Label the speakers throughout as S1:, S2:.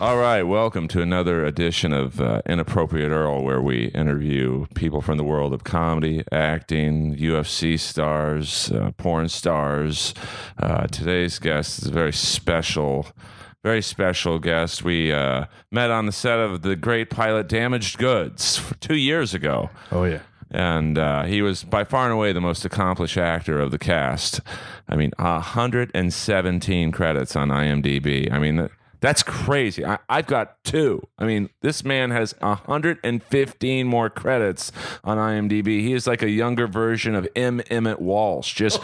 S1: All right, welcome to another edition of Inappropriate Earl, where we interview people from the world of comedy, acting, UFC stars, porn stars. Today's guest is a very special guest. We met on the set of the great pilot Damaged Goods 2 years ago.
S2: Oh, yeah.
S1: And he was by far and away the most accomplished actor of the cast. I mean, 117 credits on IMDb. I mean, that's crazy. I've got 2. I mean, this man has 115 more credits on IMDb. He is like a younger version of Emmett Walsh, just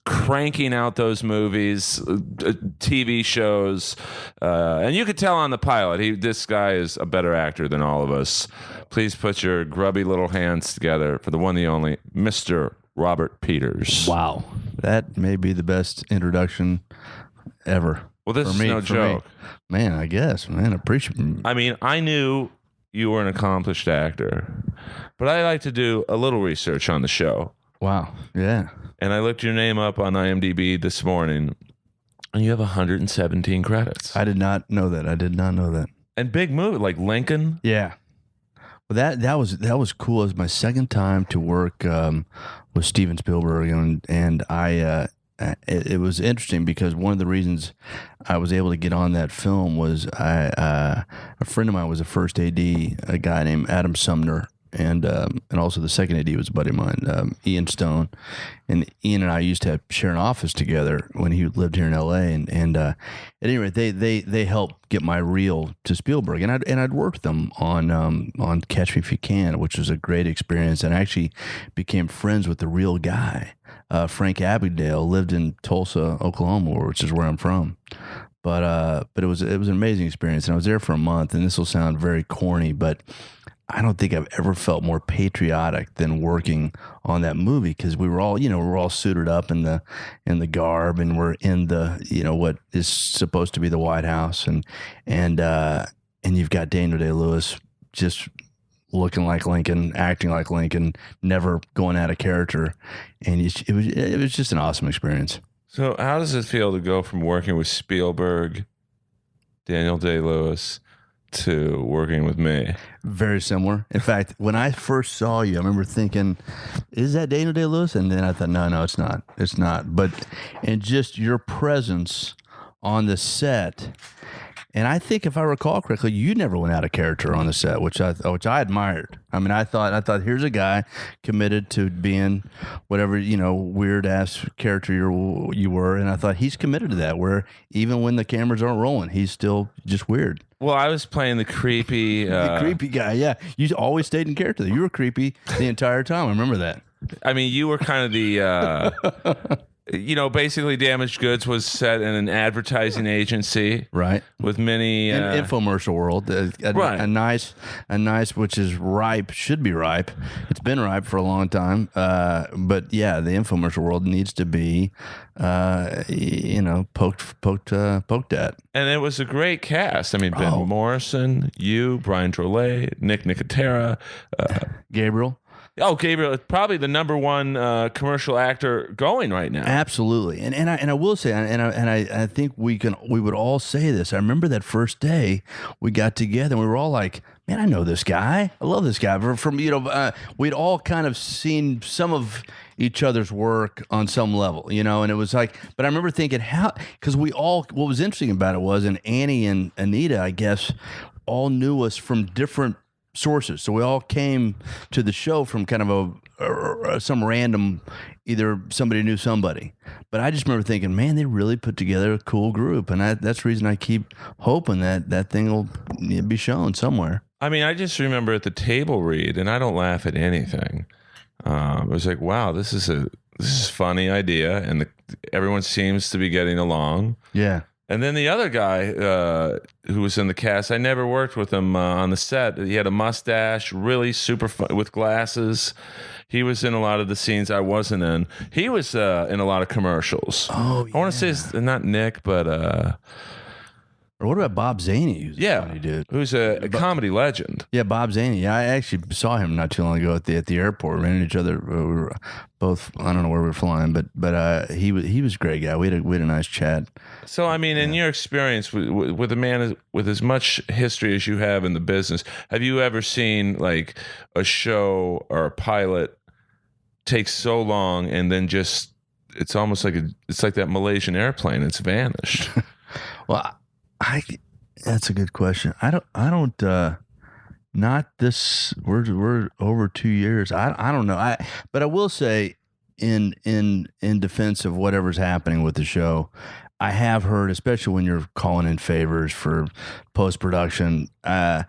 S1: cranking out those movies, TV shows. And you could tell on the pilot, this guy is a better actor than all of us. Please put your grubby little hands together for the one, the only, Mr. Robert Peters.
S2: Wow. That may be the best introduction ever.
S1: Well, this is no joke.
S2: Man, I guess. Man, appreciate.
S1: I mean, I knew you were an accomplished actor, but I like to do a little research on the show.
S2: Wow. Yeah.
S1: And I looked your name up on IMDb this morning, and you have 117 credits.
S2: I did not know that.
S1: And big movie like Lincoln.
S2: Yeah. Well, that was cool. It was my second time to work with Steven Spielberg, and it was interesting because one of the reasons I was able to get on that film was a friend of mine was a first AD, a guy named Adam Sumner, and also the second AD was a buddy of mine, Ian Stone, and Ian and I used to share an office together when he lived here in LA, and at any rate they helped get my reel to Spielberg, and I'd worked with them on Catch Me If You Can, which was a great experience, and I actually became friends with the real guy. Frank Abagnale lived in Tulsa, Oklahoma, which is where I'm from. But it was an amazing experience, and I was there for a month. And this will sound very corny, but I don't think I've ever felt more patriotic than working on that movie, because we were all suited up in the garb, and we're in the what is supposed to be the White House, and you've got Daniel Day-Lewis just looking like Lincoln, acting like Lincoln, never going out of character, and it was just an awesome experience.
S1: So how does it feel to go from working with Spielberg, Daniel Day-Lewis, to working with me?
S2: Very similar. In fact, when I first saw you, I remember thinking, is that Daniel Day-Lewis? And then I thought, no, it's not. It's not. And just your presence on the set. And I think, if I recall correctly, you never went out of character on the set, which I admired. I mean, I thought here's a guy committed to being whatever weird ass character you were, and I thought he's committed to that. Where even when the cameras aren't rolling, he's still just weird.
S1: Well, I was playing the creepy,
S2: the creepy guy. Yeah, you always stayed in character. You were creepy the entire time. I remember that.
S1: I mean, you were kind of the. Basically, Damaged Goods was set in an advertising agency,
S2: right? With
S1: many
S2: an infomercial world,
S1: right?
S2: A nice, which is ripe, should be ripe. It's been ripe for a long time, but yeah, the infomercial world needs to be, poked at.
S1: And it was a great cast. I mean, Ben Morrison, you, Brian Drolet, Nick Nicotera,
S2: Gabriel.
S1: Oh, Gabriel, probably the number one commercial actor going right now.
S2: Absolutely, and I will say, and I think we would all say this. I remember that first day we got together, and we were all like, "Man, I know this guy. I love this guy." From we'd all kind of seen some of each other's work on some level, and it was like. But I remember thinking because what was interesting about it was, and Annie and Anita, I guess, all knew us from different sources. So we all came to the show from kind of some random, either somebody knew somebody. But I just remember thinking, man, they really put together a cool group. And that's the reason I keep hoping that thing will be shown somewhere.
S1: I mean, I just remember at the table read, and I don't laugh at anything. It was like, wow, this is a funny idea. And everyone seems to be getting along.
S2: Yeah.
S1: And then the other guy who was in the cast, I never worked with him on the set. He had a mustache, really super fun, with glasses. He was in a lot of the scenes I wasn't in. He was in a lot of commercials.
S2: Oh, yeah.
S1: I want to say it's not Nick, but
S2: Or what about Bob Zaney? Who's a
S1: Yeah,
S2: funny dude.
S1: who's a comedy legend.
S2: Yeah, Bob Zaney. Yeah, I actually saw him not too long ago at the airport. We ran into each other. We were both. I don't know where we were flying, but he was a great guy. We had a nice chat.
S1: So, I mean, in your experience with a man with as much history as you have in the business, have you ever seen like a show or a pilot take so long and then just it's almost like it's like that Malaysian airplane. It's vanished.
S2: Well, that's a good question. I don't. Not this. We're over 2 years. I don't know. But I will say, in defense of whatever's happening with the show, I have heard, especially when you're calling in favors for post production. I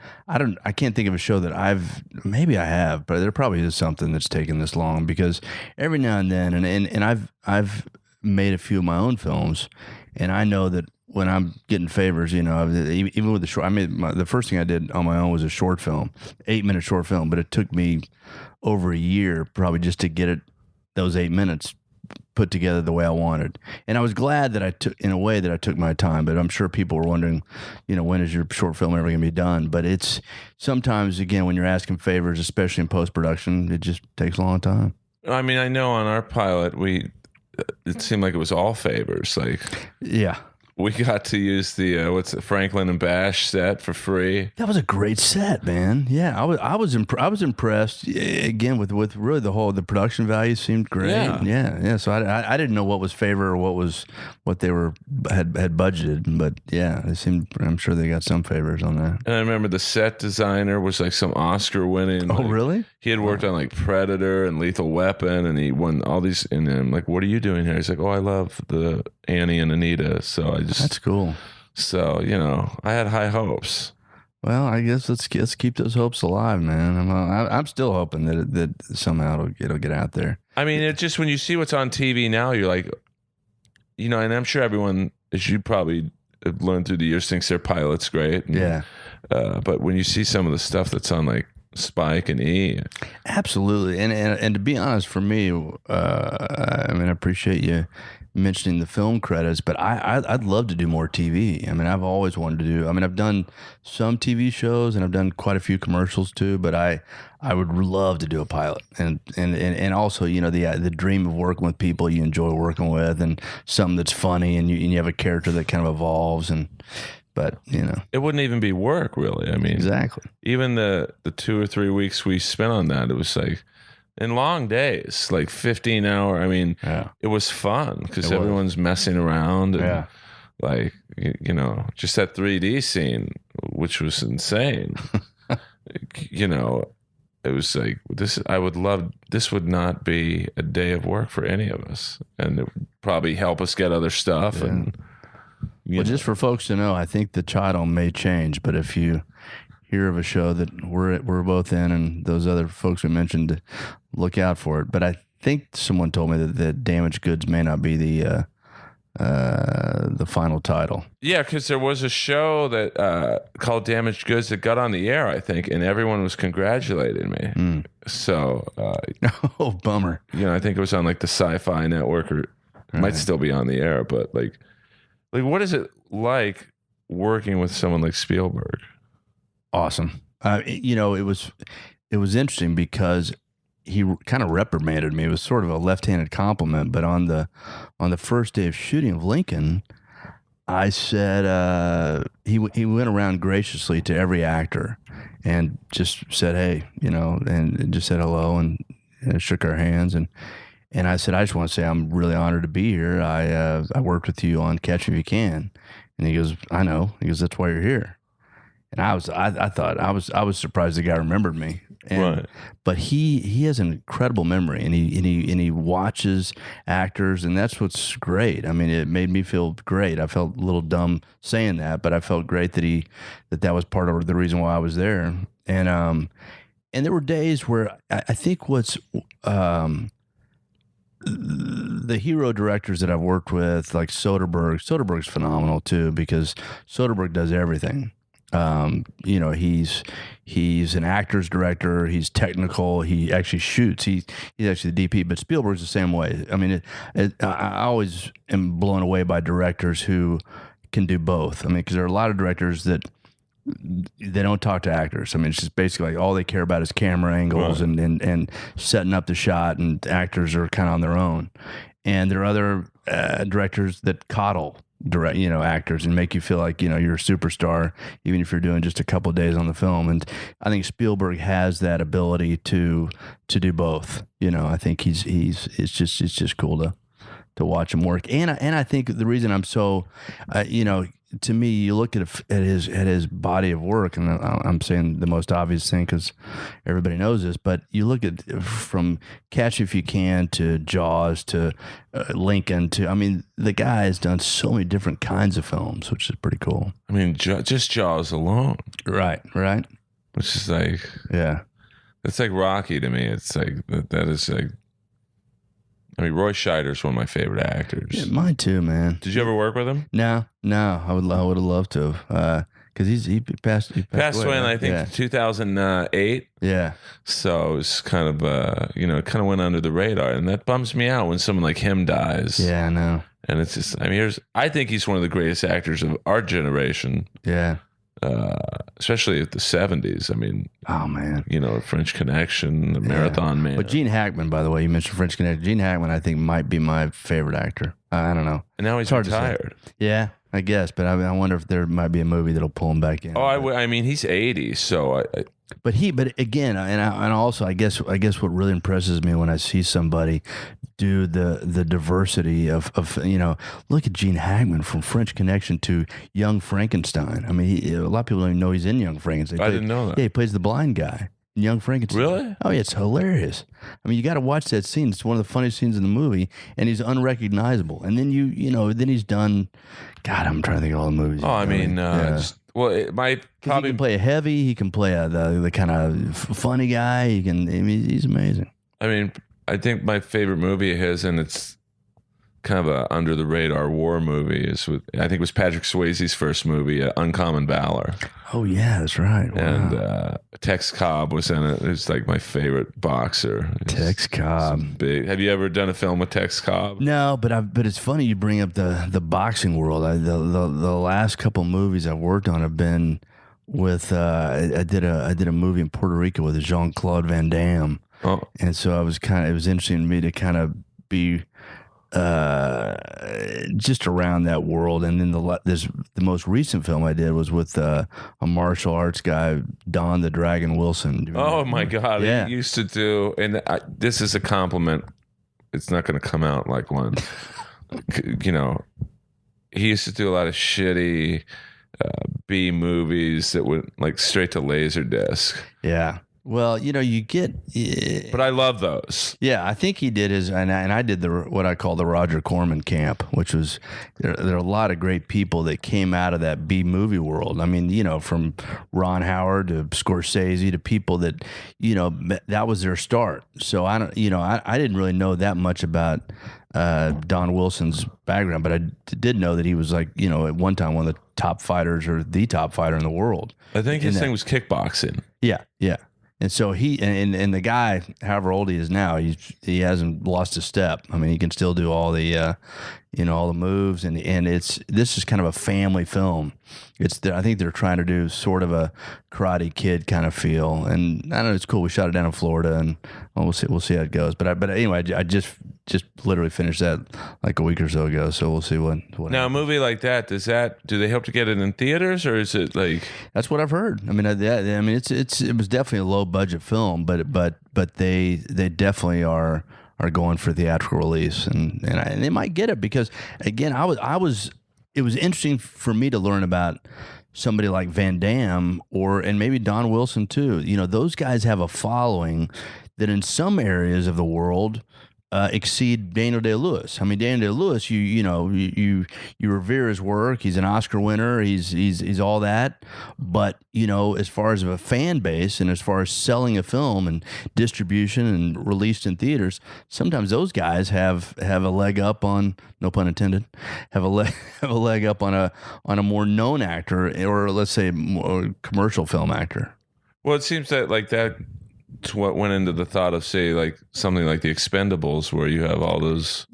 S2: can't think of a show that maybe I have, but there probably is something that's taken this long because every now and then, and I've made a few of my own films, and I know that when I'm getting favors, even with the short, the first thing I did on my own was a short film, 8-minute short film, but it took me over a year probably just to get those 8 minutes put together the way I wanted. And I was glad that I took my time, but I'm sure people were wondering, when is your short film ever going to be done? But it's sometimes, again, when you're asking favors, especially in post-production, it just takes a long time.
S1: I mean, I know on our pilot, it seemed like it was all favors. Like,
S2: yeah.
S1: We got to use the Franklin and Bash set for free.
S2: That was a great set, man. Yeah, I was impressed again with really the production value seemed great. Yeah. So I didn't know what was favor or what they had budgeted, but yeah, I'm sure they got some favors on that.
S1: And I remember the set designer was like some Oscar winning.
S2: Oh, really?
S1: He had worked on like Predator and Lethal Weapon, and he won all these. And I'm like, "What are you doing here?" He's like, "Oh, I love the Annie and Anita." So
S2: that's cool.
S1: So I had high hopes.
S2: Well, I guess let's keep those hopes alive, man. I'm still hoping that somehow it'll get out there.
S1: I mean, it just when you see what's on TV now, you're like, and I'm sure everyone, as you probably have learned through the years, thinks their pilot's great.
S2: Yeah.
S1: But when you see some of the stuff that's on like Spike and E,
S2: absolutely. And to be honest, for me, I appreciate you mentioning the film credits, but I'd love to do more TV. I've always wanted to do. I've done some TV shows and I've done quite a few commercials too. But I would love to do a pilot, and also the dream of working with people you enjoy working with, and something that's funny, and you have a character that kind of evolves But
S1: it wouldn't even be work, really.
S2: Exactly.
S1: Even the 2 or 3 weeks we spent on that, it was like in long days, like 15-hour. It was fun because everyone's messing around, and like just that 3D scene, which was insane. It was like this. I would love. This would not be a day of work for any of us, and it would probably help us get other stuff and.
S2: Just for folks to know, I think the title may change, but if you hear of a show that we're both in and those other folks we mentioned, look out for it. But I think someone told me that Damaged Goods may not be the final title.
S1: Yeah, because there was a show that called Damaged Goods that got on the air, I think, and everyone was congratulating me. So,
S2: oh, bummer.
S1: I think it was on like the Sci-Fi Network, or it might still be on the air, but like, what is it like working with someone like Spielberg?
S2: Awesome. It was interesting because he kind of reprimanded me. It was sort of a left-handed compliment, but on the first day of shooting of Lincoln, I said he went around graciously to every actor and just said, "Hey," and just said hello and shook our hands and I said, "I just want to say I'm really honored to be here. I worked with you on Catch Me If You Can." And he goes, "I know." He goes, "That's why you're here." And I thought I was surprised the guy remembered me.
S1: Right.
S2: But he has an incredible memory, and he watches actors, and that's what's great. It made me feel great. I felt a little dumb saying that, but I felt great that was part of the reason why I was there. And there were days where I think the hero directors that I've worked with, like Soderbergh's phenomenal too, because Soderbergh does everything. He's an actor's director. He's technical. He actually shoots. He's actually the DP. But Spielberg's the same way. I always am blown away by directors who can do both. I mean, because there are a lot of directors that they don't talk to actors. I mean, it's just basically like all they care about is camera angles and setting up the shot, and actors are kind of on their own. And there are other directors that coddle actors and make you feel like you're a superstar, even if you're doing just a couple of days on the film. And I think Spielberg has that ability to do both. I think it's just cool to watch him work. And I think the reason I'm so, to me, you look at his body of work, and I'm saying the most obvious thing because everybody knows this, but you look at from Catch If You Can to Jaws to Lincoln to, I mean, the guy has done so many different kinds of films, which is pretty cool.
S1: I mean, just Jaws alone.
S2: Right.
S1: Which is like,
S2: yeah,
S1: it's like Rocky to me. It's like, that is like, I mean, Roy Scheider's one of my favorite actors.
S2: Yeah, mine too, man.
S1: Did you ever work with him?
S2: No. I would have loved to have, because he passed
S1: away in,
S2: right?
S1: I think, 2008.
S2: Yeah.
S1: So it's kind of it kind of went under the radar, and that bums me out when someone like him dies.
S2: Yeah, I know.
S1: And it's just, I mean, I think he's one of the greatest actors of our generation.
S2: Yeah.
S1: Especially at the 70s. I mean,
S2: oh man,
S1: French Connection, the Marathon Man.
S2: But Gene Hackman, by the way, you mentioned French Connection. Gene Hackman, I think, might be my favorite actor. I don't know.
S1: And now he's retired.
S2: Yeah, I guess. But I wonder if there might be a movie that'll pull him back in.
S1: Oh, I mean, he's 80, so
S2: But again, and also, I guess what really impresses me when I see somebody do the diversity of look at Gene Hackman from French Connection to Young Frankenstein. I mean, a lot of people don't even know he's in Young Frankenstein.
S1: I didn't know that.
S2: Yeah, he plays the blind guy in Young Frankenstein.
S1: Really?
S2: Oh, yeah, it's hilarious. I mean, you got to watch that scene. It's one of the funniest scenes in the movie, and he's unrecognizable. And then then he's done. God, I'm trying to think of all the movies.
S1: Oh, I mean, well, it might probably.
S2: He can play a heavy. He can play the kind of funny guy. He's amazing.
S1: I mean, I think my favorite movie of his, and it's kind of a under the radar war movie, I think it was Patrick Swayze's first movie, Uncommon Valor.
S2: Oh yeah, that's right. Wow.
S1: And Tex Cobb was in it. It's like my favorite boxer.
S2: Tex Cobb.
S1: Big. Have you ever done a film with Tex Cobb?
S2: No, but it's funny you bring up the boxing world. The last couple movies I've worked on have been with I did a movie in Puerto Rico with Jean-Claude Van Damme.
S1: Oh.
S2: And so it was interesting to me to kind of be just around that world. And then the most recent film I did was with a martial arts guy, Don the Dragon Wilson.
S1: Oh my God.
S2: Yeah.
S1: He used to do, and this is a compliment. It's not going to come out like one. He used to do a lot of shitty B movies that went like straight to Laserdisc.
S2: Yeah. Well, you get,
S1: but I love those.
S2: Yeah, I think he did and I did what I call the Roger Corman camp, which was there are a lot of great people that came out of that B movie world. I mean, from Ron Howard to Scorsese to people that that was their start. So I didn't really know that much about Don Wilson's background, but I did know that he was like at one time one of the top fighters or the top fighter in the world.
S1: I think his thing was kickboxing.
S2: Yeah. And so he and the guy, however old he is now, he hasn't lost a step. I mean, he can still do all the all the moves, and this is kind of a family film. I think they're trying to do sort of a Karate Kid kind of feel, and I don't know, it's cool. We shot it down in Florida, and we'll see how it goes. But anyway, I just literally finished that like a week or so ago, so we'll see what
S1: now
S2: happens.
S1: a movie like that, do they hope to get it in theaters, or is it like?
S2: That's what I've heard. I mean, it was definitely a low budget film, but they definitely are going for theatrical release, and they might get it because again, it was interesting for me to learn about somebody like Van Damme and maybe Don Wilson too. Those guys have a following that in some areas of the world exceed Daniel Day-Lewis. I mean, Daniel Day-Lewis, you revere his work. He's an Oscar winner. He's all that. But as far as a fan base and as far as selling a film and distribution and released in theaters, sometimes those guys have a leg up on, no pun intended, have a leg up on a more known actor, or let's say more commercial film actor.
S1: Well, it seems that like that. What went into the thought of, say, like something like The Expendables, where you have all those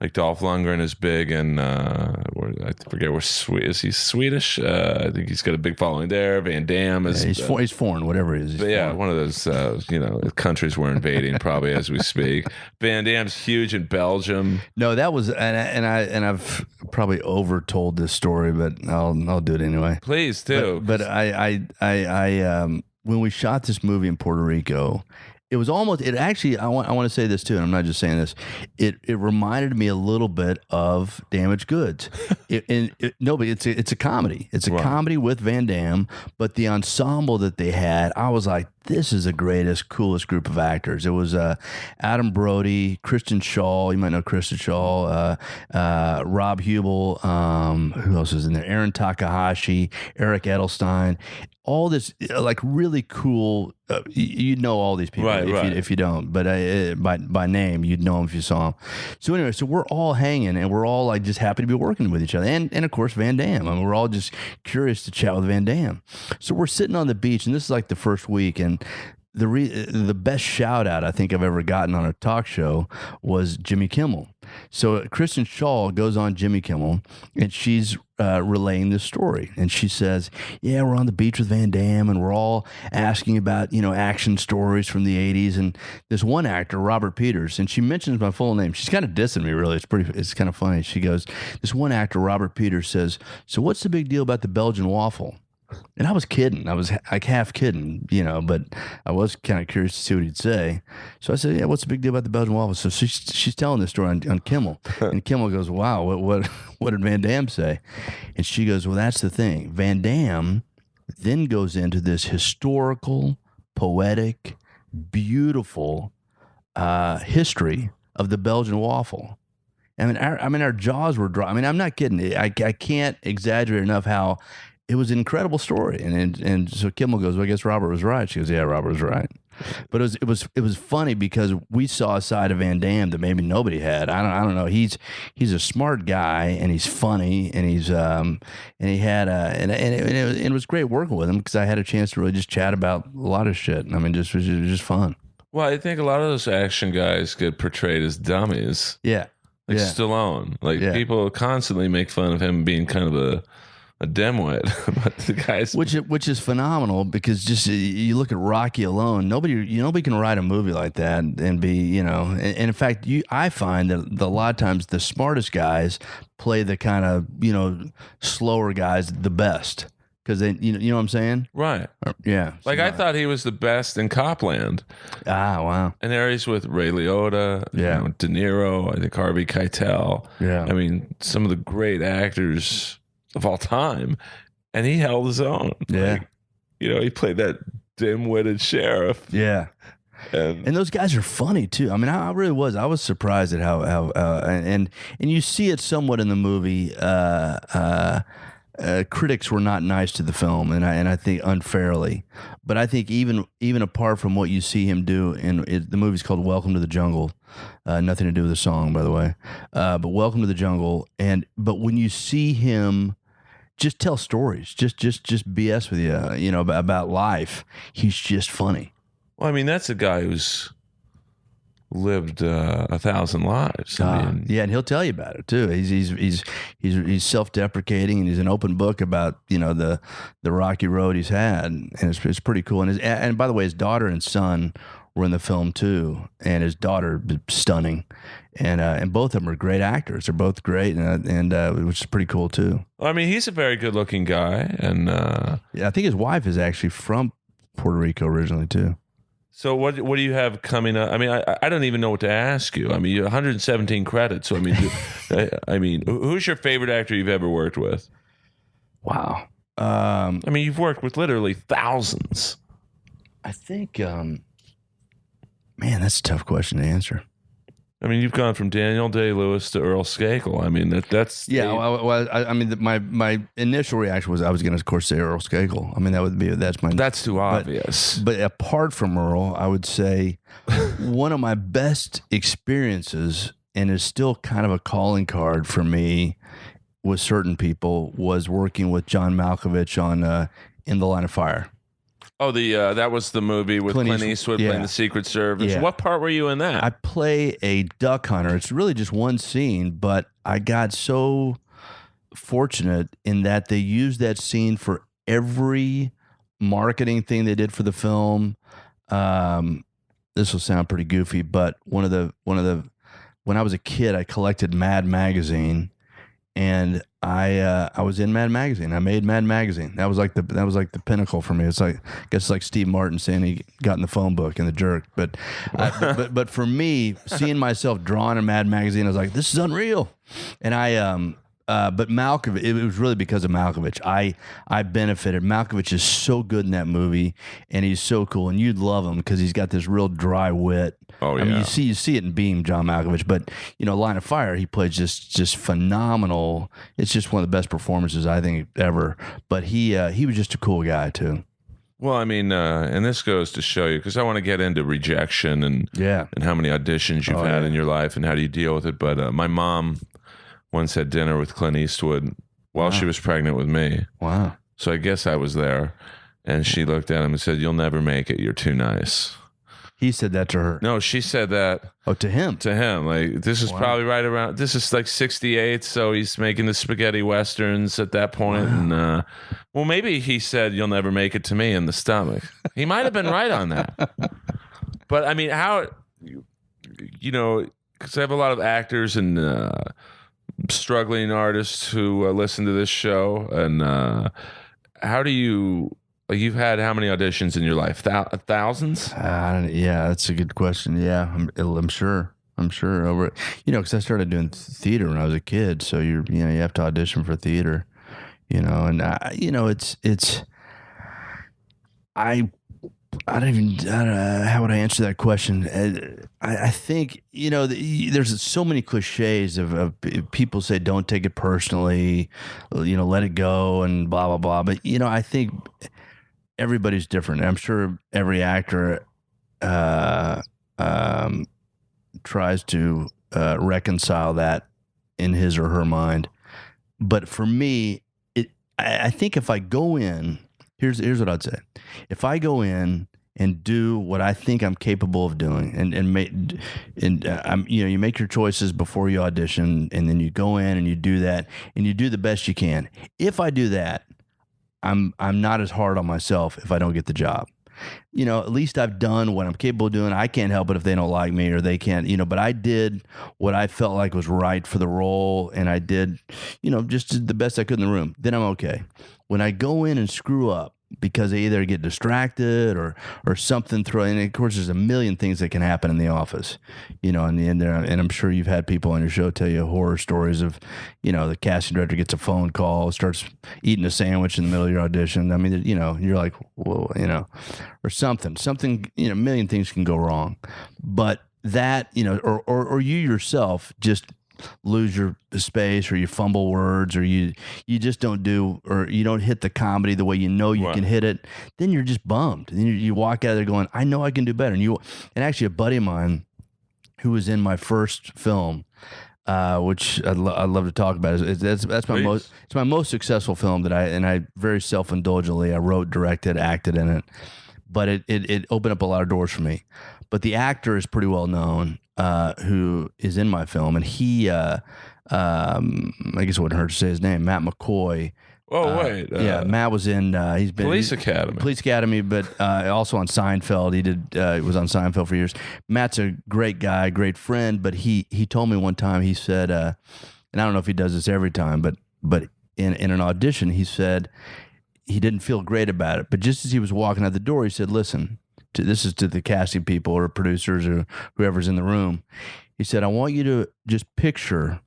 S1: Like Dolph Lundgren is big, and I forget where is he Swedish? I think he's got a big following there. Van Damme is
S2: he's foreign, whatever it is. He's
S1: yeah,
S2: foreign.
S1: one of those countries we're invading probably as we speak. Van Damme's huge in Belgium.
S2: No, that was and I've probably overtold this story, but I'll do it anyway.
S1: Please do.
S2: But I when we shot this movie in Puerto Rico, it was almost, it actually, I want to say this too, and I'm not just saying this, it reminded me a little bit of Damaged Goods. But it's a comedy. It's a comedy with Van Damme, but the ensemble that they had, I was like, this is the greatest, coolest group of actors. It was Adam Brody, Kristen Schaal, you might know Kristen Schaal, Rob Hubel, who else is in there? Aaron Takahashi, Eric Edelstein. All this like really cool. You know all these people if you don't, but by name you'd know them if you saw them. So anyway, so we're all hanging and we're all like just happy to be working with each other, and of course Van Damme. I mean, we're all just curious to chat with Van Damme. So we're sitting on the beach, and this is like the first week, and the best shout out I think I've ever gotten on a talk show was Jimmy Kimmel. So Kristen Schaal goes on Jimmy Kimmel, and she's relaying this story, and she says, "Yeah, we're on the beach with Van Damme, and we're all asking about action stories from the '80s." And this one actor, Robert Peters, and she mentions my full name. She's kind of dissing me, really. It's kind of funny. She goes, "This one actor, Robert Peters, says, so what's the big deal about the Belgian waffle?" And I was kidding. I was like half kidding, but I was kind of curious to see what he'd say. So I said, "Yeah, what's the big deal about the Belgian waffle?" So she's telling this story on Kimmel, and Kimmel goes, "Wow, what did Van Damme say?" And she goes, "Well, that's the thing. Van Damme then goes into this historical, poetic, beautiful history of the Belgian waffle." I mean, our jaws were dropped. I mean, I'm not kidding. I can't exaggerate enough how. It was an incredible story, and so Kimmel goes, "Well, I guess Robert was right." She goes, "Yeah, Robert was right." But it was funny because we saw a side of Van Damme that maybe nobody had. I don't know. He's a smart guy, and he's funny, and he's and he had it was great working with him because I had a chance to really just chat about a lot of shit. I mean, it was just fun.
S1: Well, I think a lot of those action guys get portrayed as dummies.
S2: Yeah,
S1: like Stallone. Like people constantly make fun of him being kind of a dimwit, but the guys,
S2: which is phenomenal because just you look at Rocky alone, nobody can write a movie like that and be and in fact I find that a lot of times the smartest guys play the kind of slower guys the best because they you know what I'm saying,
S1: right?
S2: Yeah,
S1: like I thought he was the best in Copland.
S2: Wow.
S1: And there he's with Ray Liotta, De Niro, I think Harvey Keitel.
S2: Yeah,
S1: I mean some of the great actors of all time, and he held his own.
S2: Yeah,
S1: he played that dim-witted sheriff.
S2: Yeah, and those guys are funny too. I mean, I really was. I was surprised at how and you see it somewhat in the movie. Critics were not nice to the film, and I think unfairly. But I think even apart from what you see him do the movie's called Welcome to the Jungle. Nothing to do with the song, by the way. But Welcome to the Jungle, but when you see him just tell stories, just BS with you, about life, he's just funny.
S1: Well, I mean, that's a guy who's lived 1,000 lives.
S2: And he'll tell you about it too. He's self-deprecating, and he's an open book about the rocky road he's had, and it's pretty cool. And by the way, his daughter and son were in the film too, and his daughter stunning, and both of them are great actors. They're both great, and which is pretty cool too.
S1: I mean, he's a very good-looking guy, and
S2: I think his wife is actually from Puerto Rico originally too.
S1: So what do you have coming up? I mean, I don't even know what to ask you. I mean, you 117 credits. So I mean, who's your favorite actor you've ever worked with?
S2: Wow.
S1: I mean, you've worked with literally thousands.
S2: I think, man, that's a tough question to answer.
S1: I mean, you've gone from Daniel Day-Lewis to Earl Skakel. I mean, that's
S2: I mean, my initial reaction was I was going to, of course, say Earl Skakel. I mean, that's
S1: too obvious.
S2: But apart from Earl, I would say one of my best experiences, and is still kind of a calling card for me with certain people, was working with John Malkovich on In the Line of Fire.
S1: Oh, that was the movie with Clint Eastwood playing the Secret Service.
S2: Yeah.
S1: What part were you in that?
S2: I play a duck hunter. It's really just one scene, but I got so fortunate in that they used that scene for every marketing thing they did for the film. This will sound pretty goofy, but when I was a kid, I collected Mad Magazine, and I was in Mad Magazine. I made Mad Magazine. That was like the pinnacle for me. It's like, I guess it's like Steve Martin saying he got in the phone book in The Jerk. But but for me, seeing myself drawn in Mad Magazine, I was like, this is unreal. And but Malkovich, it was really because of Malkovich. I benefited. Malkovich is so good in that movie, and he's so cool, and you'd love him because he's got this real dry wit.
S1: Oh yeah.
S2: I mean, you see it in Beam, John Malkovich, but Line of Fire, he plays just phenomenal. It's just one of the best performances I think ever. But he was just a cool guy too.
S1: Well, I mean, and this goes to show you, because I want to get into rejection and how many auditions you've had in your life and how do you deal with it. But my mom once had dinner with Clint Eastwood while she was pregnant with me.
S2: Wow.
S1: So I guess I was there, and she looked at him and said, "You'll never make it. You're too nice."
S2: He said that to her.
S1: No, she said that.
S2: Oh, to him.
S1: To him. Like, this is probably right around, this is like 68, so he's making the spaghetti westerns at that point. And, well, maybe he said, "You'll never make it" to me in the stomach. He might have been right on that. But, I mean, how, because I have a lot of actors and struggling artists who listen to this show, and how do you, you've had how many auditions in your life? Thousands?
S2: Yeah, that's a good question. Yeah, I'm sure. Over, because I started doing theater when I was a kid, so you have to audition for theater, and I don't know, how would I answer that question? I think, there's so many cliches of people say, don't take it personally, let it go and blah, blah, blah. But, I think everybody's different. I'm sure every actor tries to reconcile that in his or her mind. But for me, I think if I go in, here's what I'd say. If I go in and do what I think I'm capable of doing, you make your choices before you audition, and then you go in and you do that, and you do the best you can. If I do that, I'm not as hard on myself if I don't get the job. At least I've done what I'm capable of doing. I can't help it if they don't like me or they can't, but I did what I felt like was right for the role, and I did, just did the best I could in the room. Then I'm okay. When I go in and screw up because they either get distracted or something and of course there's a million things that can happen in the office, and I'm sure you've had people on your show tell you horror stories of, the casting director gets a phone call, starts eating a sandwich in the middle of your audition. I mean, you're like, whoa, or something, a million things can go wrong, but that, or you yourself just lose your space, or you fumble words, or you just don't do, or you don't hit the comedy the way you can hit it, then you're just bummed. Then you walk out of there going, I know I can do better. And actually a buddy of mine who was in my first film, which I'd love to talk about. That's my most successful film that I very self-indulgently, I wrote, directed, acted in it, but it opened up a lot of doors for me. But the actor is pretty well known, who is in my film, and he, I guess it wouldn't hurt to say his name, Matt McCoy.
S1: Oh, wait.
S2: Yeah, Matt was in, he's been
S1: Police Academy,
S2: but also on Seinfeld. He was on Seinfeld for years. Matt's a great guy, great friend, but he told me one time, he said, and I don't know if he does this every time, but in an audition, he said he didn't feel great about it. But just as he was walking out the door, he said, listen, this is to the casting people or producers or whoever's in the room. He said, I want you to just picture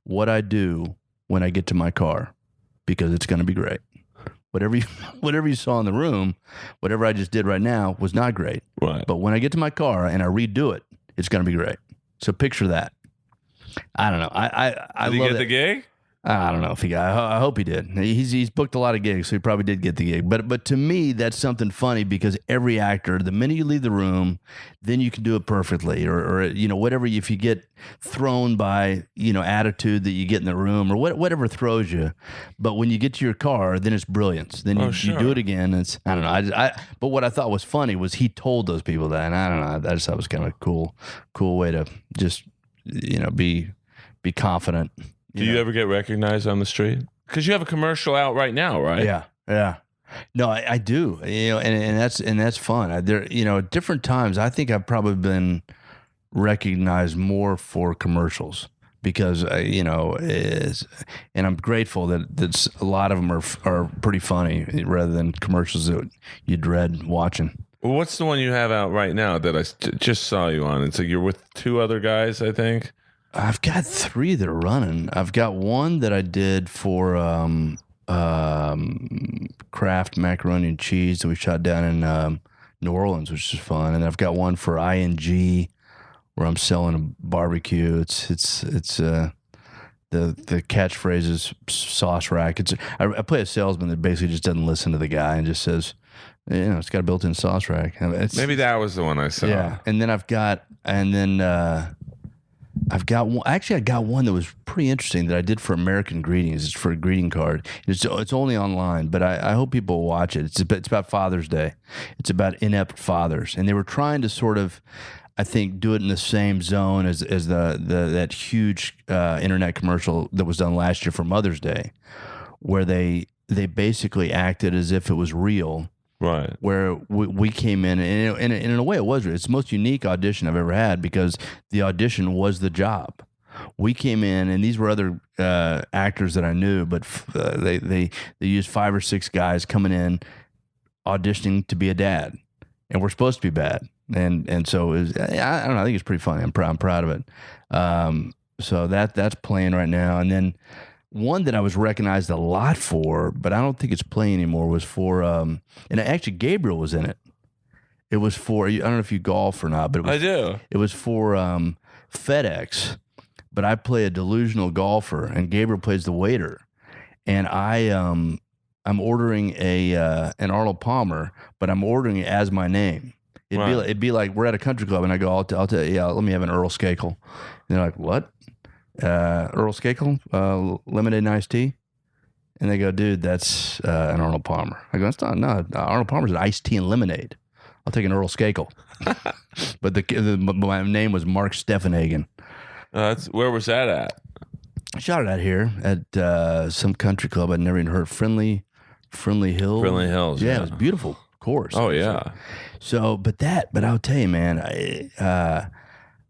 S2: what I do when I get to my car, because it's going to be great. Whatever you saw in the room, whatever I just did right now was not great.
S1: Right.
S2: But when I get to my car and I redo it, it's going to be great. So picture that. I don't know. I
S1: Did he
S2: love
S1: get the gig?
S2: I don't know if he got. I hope he did. He's booked a lot of gigs, so he probably did get the gig. But to me, that's something funny because every actor, the minute you leave the room, then you can do it perfectly, or whatever. If you get thrown by attitude that you get in the room, or whatever throws you, but when you get to your car, then it's brilliance. Then you do it again. It's I don't know. But what I thought was funny was he told those people that, and I don't know. I just thought it was kind of a cool way to just be confident.
S1: Do you ever get recognized on the street? Because you have a commercial out right now, right?
S2: Yeah. No, I do. And that's fun. At different times, I think I've probably been recognized more for commercials because and I'm grateful that a lot of them are pretty funny rather than commercials that you dread watching.
S1: Well, what's the one you have out right now that I just saw you on? It's like you're with two other guys, I think.
S2: I've got 3 that are running. I've got one that I did for Kraft macaroni and cheese that we shot down in New Orleans, which is fun. And I've got one for ING where I'm selling a barbecue. It's the catchphrase is sauce rack. I play a salesman that basically just doesn't listen to the guy and just says, it's got a built-in sauce rack.
S1: Maybe that was the one I saw.
S2: Yeah, and then I've got one. Actually, I got one that was pretty interesting that I did for American Greetings. It's for a greeting card. It's only online, but I hope people watch it. It's about Father's Day. It's about inept fathers, and they were trying to sort of, I think, do it in the same zone as that huge internet commercial that was done last year for Mother's Day, where they basically acted as if it was real.
S1: Right.
S2: Where we came in, and in a way it was. It's the most unique audition I've ever had because the audition was the job. We came in, and these were other actors that I knew, but they used 5 or 6 guys coming in, auditioning to be a dad, and we're supposed to be bad. And so it was, I don't know. I think it's pretty funny. I'm proud of it. So that's playing right now, and then. One that I was recognized a lot for, but I don't think it's playing anymore, was for, and actually Gabriel was in it. It was for, I don't know if you golf or not, but
S1: I do.
S2: It was for FedEx, but I play a delusional golfer, and Gabriel plays the waiter. And I'm ordering an Arnold Palmer, but I'm ordering it as my name. It'd be like we're at a country club, and I go, I'll tell you, yeah, let me have an Earl Skakel. And they're like, what? Earl Skakel, lemonade and iced tea. And they go, dude, that's an Arnold Palmer. I go, that's not, no, Arnold Palmer's an iced tea and lemonade. I'll take an Earl Skakel. But my name was Mark Steffenhagen.
S1: Where was that at?
S2: I shot it out here at some country club I'd never even heard. Friendly Hills.
S1: Friendly Hills.
S2: Yeah, it was beautiful course.
S1: Oh, yeah.
S2: So, but I'll tell you, man,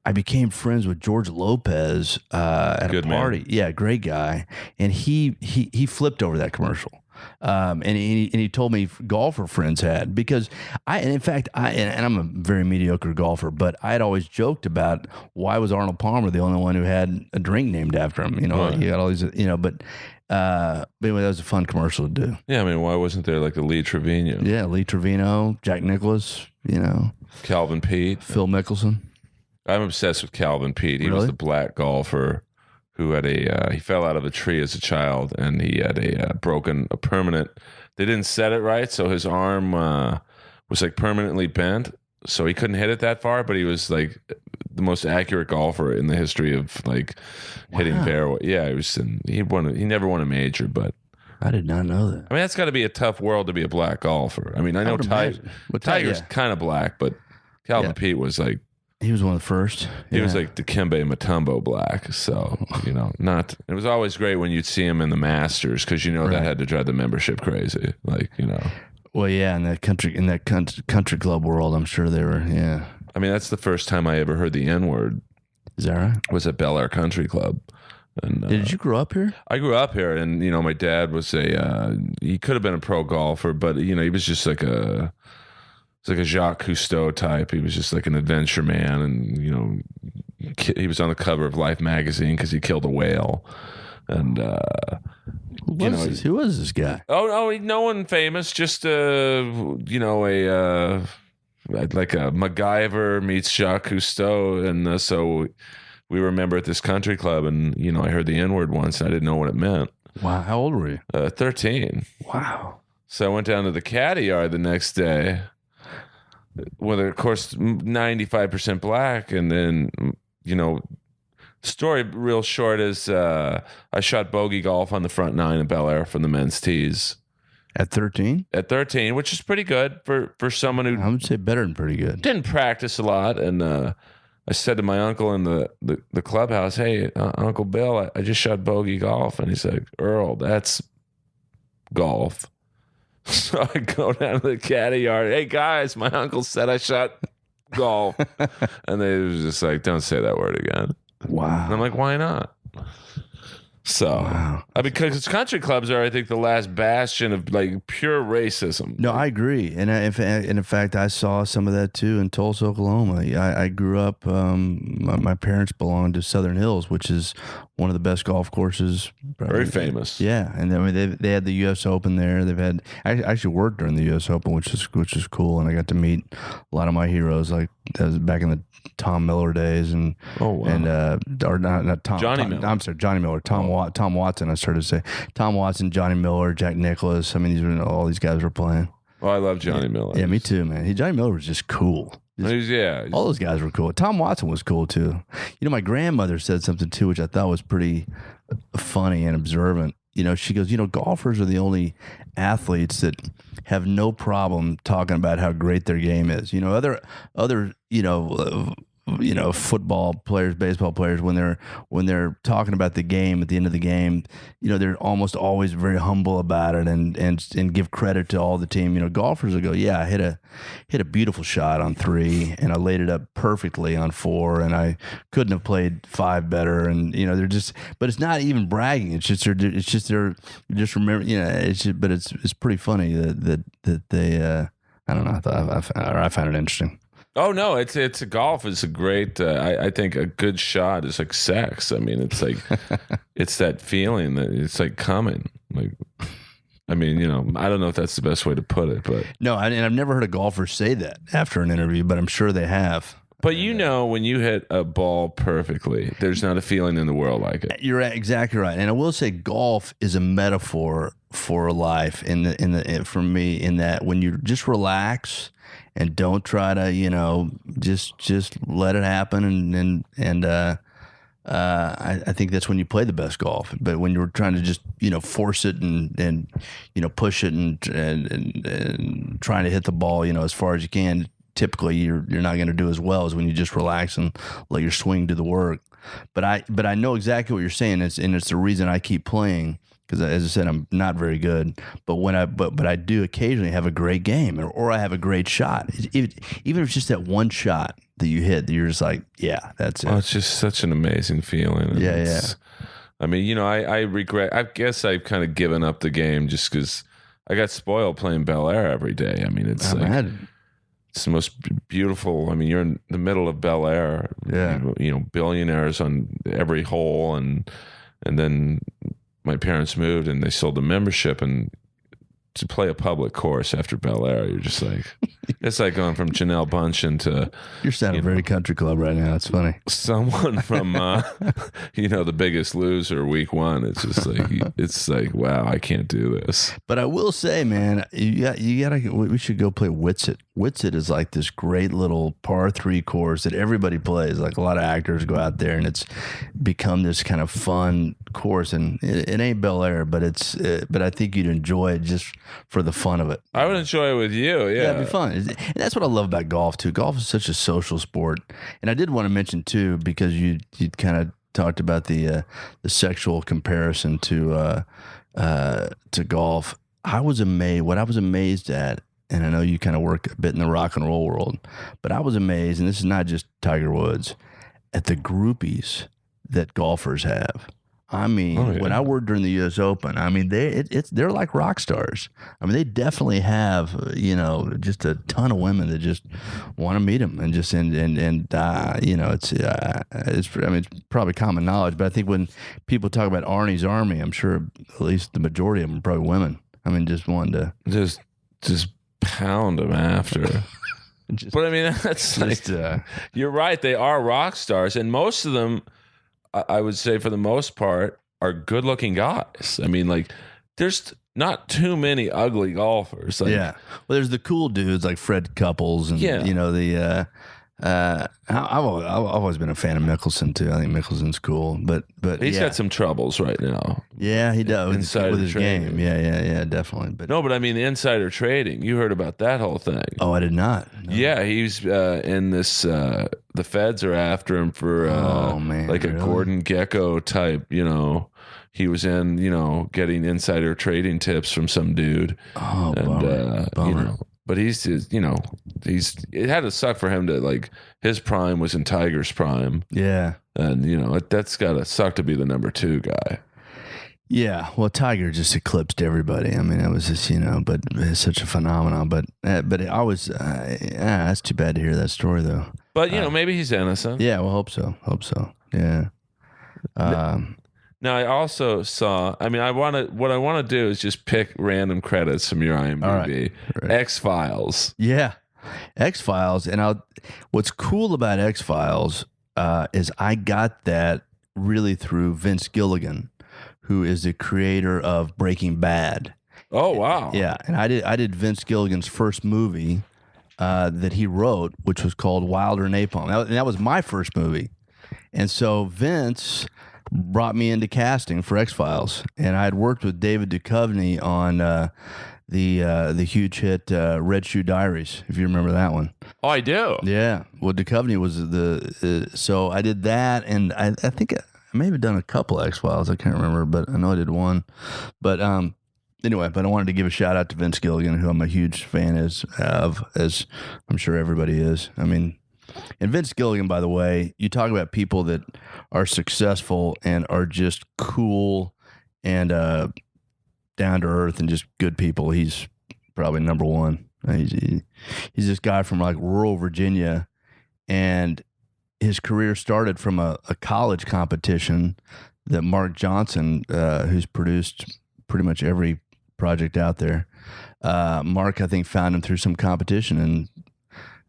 S2: I became friends with George Lopez at a party. Man. Yeah, great guy. And he flipped over that commercial. And he told me golfer friends had, because in fact I'm a very mediocre golfer, but I had always joked about why was Arnold Palmer the only one who had a drink named after him? You got all these, but anyway, that was a fun commercial to do.
S1: Yeah, I mean, why wasn't there like a Lee Trevino?
S2: Yeah, Lee Trevino, Jack Nicklaus,
S1: Calvin Pete,
S2: Phil Mickelson.
S1: I'm obsessed with Calvin Pete. He was the black golfer who had he fell out of a tree as a child, and he had a permanent. They didn't set it right, so his arm was like permanently bent, so he couldn't hit it that far. But he was like the most accurate golfer in the history of like hitting fairway. Yeah, he never won a major, but
S2: I did not know that.
S1: I mean, that's got to be a tough world to be a black golfer. I mean, I know Tiger's kind of black, but Calvin Pete was like.
S2: He was one of the first.
S1: He was like Dikembe Mutombo black. So, it was always great when you'd see him in the Masters because, that had to drive the membership crazy. Like,
S2: Well, yeah, in that country club world, I'm sure they were, yeah.
S1: I mean, that's the first time I ever heard the N-word.
S2: Is that right?
S1: Was at Bel Air Country Club. And,
S2: did you grow up here?
S1: I grew up here, and, my dad was he could have been a pro golfer, but, he was just like a Jacques Cousteau type. He was just like an adventure man, and he was on the cover of Life magazine because he killed a whale. And
S2: who was this guy?
S1: Oh no, no one famous. Just like a MacGyver meets Jacques Cousteau, and so we were a member at this country club, and I heard the N-word once. And I didn't know what it meant.
S2: Wow. How old were you?
S1: 13.
S2: Wow.
S1: So I went down to the caddy yard the next day, with, of course, 95% black, and then story real short is I shot bogey golf on the front nine in Bel Air from the men's tees.
S2: At 13?
S1: At 13, which is pretty good for someone who
S2: I would say better than pretty good.
S1: didn't practice a lot. And I said to my uncle in the clubhouse, "Hey, Uncle Bill, I just shot bogey golf." And he's like, "Earl, that's golf." So I go down to the caddy yard. "Hey, guys, my uncle said I shot golf." And they was just like, "Don't say that word again."
S2: Wow.
S1: And I'm like, "Why not?" So,
S2: Wow.
S1: Because country clubs are, I think, the last bastion of like pure racism.
S2: No, I agree, and in fact, I saw some of that too in Tulsa, Oklahoma. I grew up. My parents belonged to Southern Hills, which is one of the best golf courses.
S1: Very famous.
S2: Yeah, and I mean they had the U.S. Open there. I actually worked during the U.S. Open, which is cool, and I got to meet a lot of my heroes. Like that was back in the Tom Miller days, and or not Tom.
S1: Johnny Miller.
S2: I'm sorry, Johnny Miller. Tom Watson. I started to say Tom Watson, Johnny Miller, Jack Nicklaus. I mean, all these guys were playing.
S1: Oh, I love Johnny Miller.
S2: Yeah, me too, man. Johnny Miller was just cool. All those guys were cool. Tom Watson was cool too. My grandmother said something too, which I thought was pretty funny and observant. She goes, golfers are the only athletes that have no problem talking about how great their game is. Other football players, baseball players, when they're talking about the game at the end of the game, they're almost always very humble about it and give credit to all the team. Golfers will go, "Yeah, I hit a beautiful shot on 3, and I laid it up perfectly on 4, and I couldn't have played 5 better." And they're just, but it's not even bragging. It's just they're just remember. But it's pretty funny that they. I don't know. I found it interesting.
S1: Oh no, it's a golf is a great. I think a good shot is like sex. I mean, it's like it's that feeling that it's like coming. Like, I mean, I don't know if that's the best way to put it, but
S2: no, and I've never heard a golfer say that after an interview, but I'm sure they have.
S1: But when you hit a ball perfectly, there's not a feeling in the world like it.
S2: You're exactly right, and I will say golf is a metaphor for life. For me, in that when you just relax and don't try to, just let it happen, I think that's when you play the best golf. But when you're trying to just force it and push it and trying to hit the ball as far as you can, typically you're not going to do as well as when you just relax and let your swing do the work. But I know exactly what you're saying, and it's the reason I keep playing. Because as I said, I'm not very good, but but I do occasionally have a great game, or I have a great shot. Even if it's just that one shot that you hit, that you're just like, yeah, that's it.
S1: Oh, it's just such an amazing feeling.
S2: Yeah.
S1: I mean, I regret. I guess I've kind of given up the game just because I got spoiled playing Bel Air every day. I mean, it's the most beautiful. I mean, you're in the middle of Bel Air.
S2: Yeah.
S1: Billionaires on every hole, and then my parents moved and they sold the membership, and to play a public course after Bel Air, you're just like, it's like going from Janelle Bunchen to...
S2: You're sounding very country club right now. It's funny.
S1: Someone from, The Biggest Loser week 1. It's like, wow, I can't do this.
S2: But I will say, man, we should go play Whitsett. Whitsett is like this great little par 3 course that everybody plays. Like a lot of actors go out there, and it's become this kind of fun course. And it ain't Bel Air, but but I think you'd enjoy it just for the fun of it.
S1: I would enjoy it with you. Yeah,
S2: it'd be fun. And that's what I love about golf too. Golf is such a social sport. And I did want to mention too, because you kind of talked about the sexual comparison to golf. I was amazed. What I was amazed at, and I know you kind of work a bit in the rock and roll world, but I was amazed, and this is not just Tiger Woods, at the groupies that golfers have. I mean, when I worked during the U.S. Open, I mean, they're like rock stars. I mean, they definitely have, just a ton of women that just want to meet them, and just it's probably common knowledge. But I think when people talk about Arnie's Army, I'm sure at least the majority of them are probably women. I mean, just wanted to
S1: just pound them after. But I mean, that's just, you're right. They are rock stars, and most of them I would say for the most part, are good-looking guys. I mean, like, there's not too many ugly golfers. Like,
S2: Yeah. Well, there's the cool dudes like Fred Couples and,
S1: Yeah.
S2: you know, I've always been a fan of Mickelson too. I think Mickelson's cool, but
S1: he's got some troubles right now.
S2: Yeah, he does
S1: Insider
S2: with his
S1: trading.
S2: game. Yeah, definitely. But
S1: No, but I mean, the insider trading. You heard about that whole thing.
S2: oh, I did not. No.
S1: Yeah, he's in this. The feds are after him for
S2: Oh, man,
S1: like a
S2: really?
S1: Gordon Gekko type. You know, he was in getting insider trading tips from some dude.
S2: Oh,
S1: And
S2: bummer.
S1: but he's it had to suck for him to, like, his prime was in Tiger's prime,
S2: Yeah.
S1: and that's gotta suck to be the number 2 guy.
S2: Yeah, well, Tiger just eclipsed everybody. I mean, it was just, but it's such a phenomenon. But I was, that's too bad to hear that story, though.
S1: But maybe he's innocent.
S2: Yeah, well, hope so. Yeah.
S1: Now, I also saw. I mean, what I want to do is just pick random credits from your IMDb.
S2: All right.
S1: X-Files.
S2: Yeah, X-Files, and what's cool about X-Files is I got that really through Vince Gilligan, who is the creator of Breaking Bad.
S1: Oh, wow.
S2: Yeah, and I did Vince Gilligan's first movie that he wrote, which was called Wilder Napalm. That was my first movie, and so Vince brought me into casting for X-Files, and I had worked with David Duchovny on the huge hit Red Shoe Diaries, if you remember that one.
S1: Oh, I do.
S2: Yeah, well, Duchovny was so I did that, and I think I may have done a couple X-Files. I can't remember, but I know I did one. But anyway, but I wanted to give a shout out to Vince Gilligan, who I'm a huge fan of, as I'm sure everybody is. I mean, and Vince Gilligan, by the way, you talk about people that are successful and are just cool and down to earth and just good people. He's probably number one. He's this guy from like rural Virginia, and his career started from a college competition that Mark Johnson, who's produced pretty much every project out there. Mark, I think, found him through some competition, and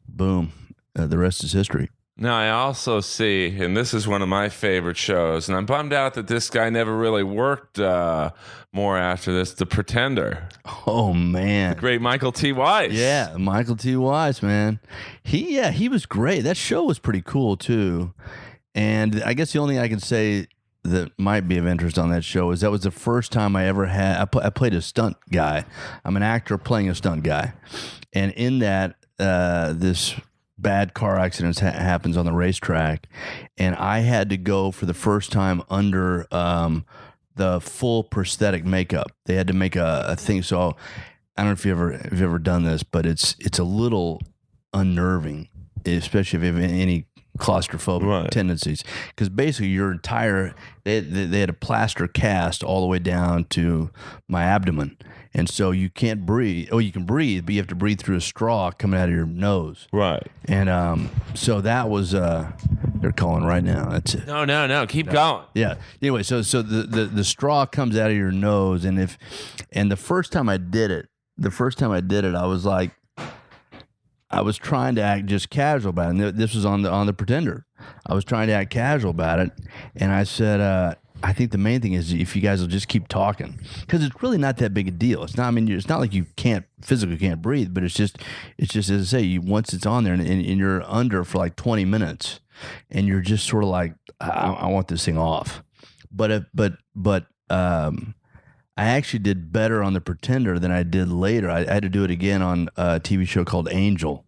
S2: boom, the rest is history.
S1: Now, I also see, and this is one of my favorite shows, and I'm bummed out that this guy never really worked more after this, The Pretender.
S2: Oh, man.
S1: Great Michael T. Weiss.
S2: Yeah, Michael T. Weiss, man. He was great. That show was pretty cool, too. And I guess the only thing I can say that might be of interest on that show is that was the first time I ever had, I played a stunt guy. I'm an actor playing a stunt guy. And in that, this bad car accident happens on the racetrack, and I had to go for the first time under the full prosthetic makeup. They had to make a thing. So I don't know if you've ever done this, but it's a little unnerving, especially if you have any claustrophobic tendencies, because basically your entire they had a plaster cast all the way down to my abdomen, and so you can't breathe. Oh, you can breathe, but you have to breathe through a straw coming out of your nose.
S1: Right.
S2: And so that was they're calling right now. That's it.
S1: No. Keep going.
S2: Yeah. Anyway, so the straw comes out of your nose, and the first time I did it, I was like, I was trying to act just casual about it. And this was on the Pretender. I was trying to act casual about it, and I said, I think the main thing is if you guys will just keep talking, because it's really not that big a deal. It's not. I mean, it's not like you physically can't breathe, but it's just as I say, once it's on there and you're under for like 20 minutes, and you're just sort of like, I want this thing off. But I actually did better on the Pretender than I did later. I had to do it again on a TV show called Angel.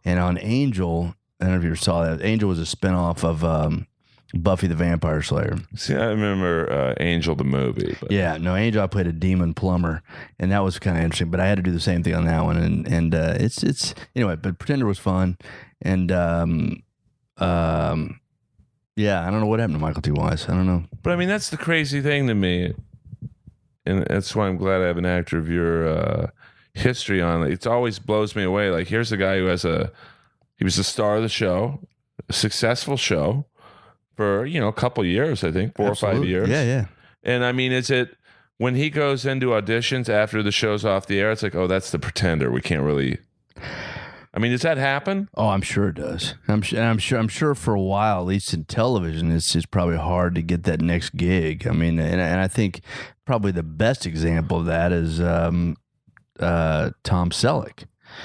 S2: And on Angel, I don't know if you ever saw that. Angel was a spinoff of Buffy the Vampire Slayer.
S1: See, I remember Angel the movie. But.
S2: Yeah, no, Angel, I played a demon plumber, and that was kind of interesting. But I had to do the same thing on that one. And it's anyway, but Pretender was fun. And yeah, I don't know what happened to Michael T. Weiss. I don't know.
S1: But I mean, that's the crazy thing to me. And that's why I'm glad I have an actor of your history on it. It always blows me away. Like, here's a guy who he was the star of the show, a successful show for, a couple years, I think, 4
S2: Absolutely.
S1: or 5 years.
S2: Yeah.
S1: And I mean, is it when he goes into auditions after the show's off the air, it's like, oh, that's the Pretender. We can't really. I mean, does that happen?
S2: Oh, I'm sure it does. I'm sure for a while, at least in television, it's just probably hard to get that next gig. I mean, and I think probably the best example of that is Tom Selleck.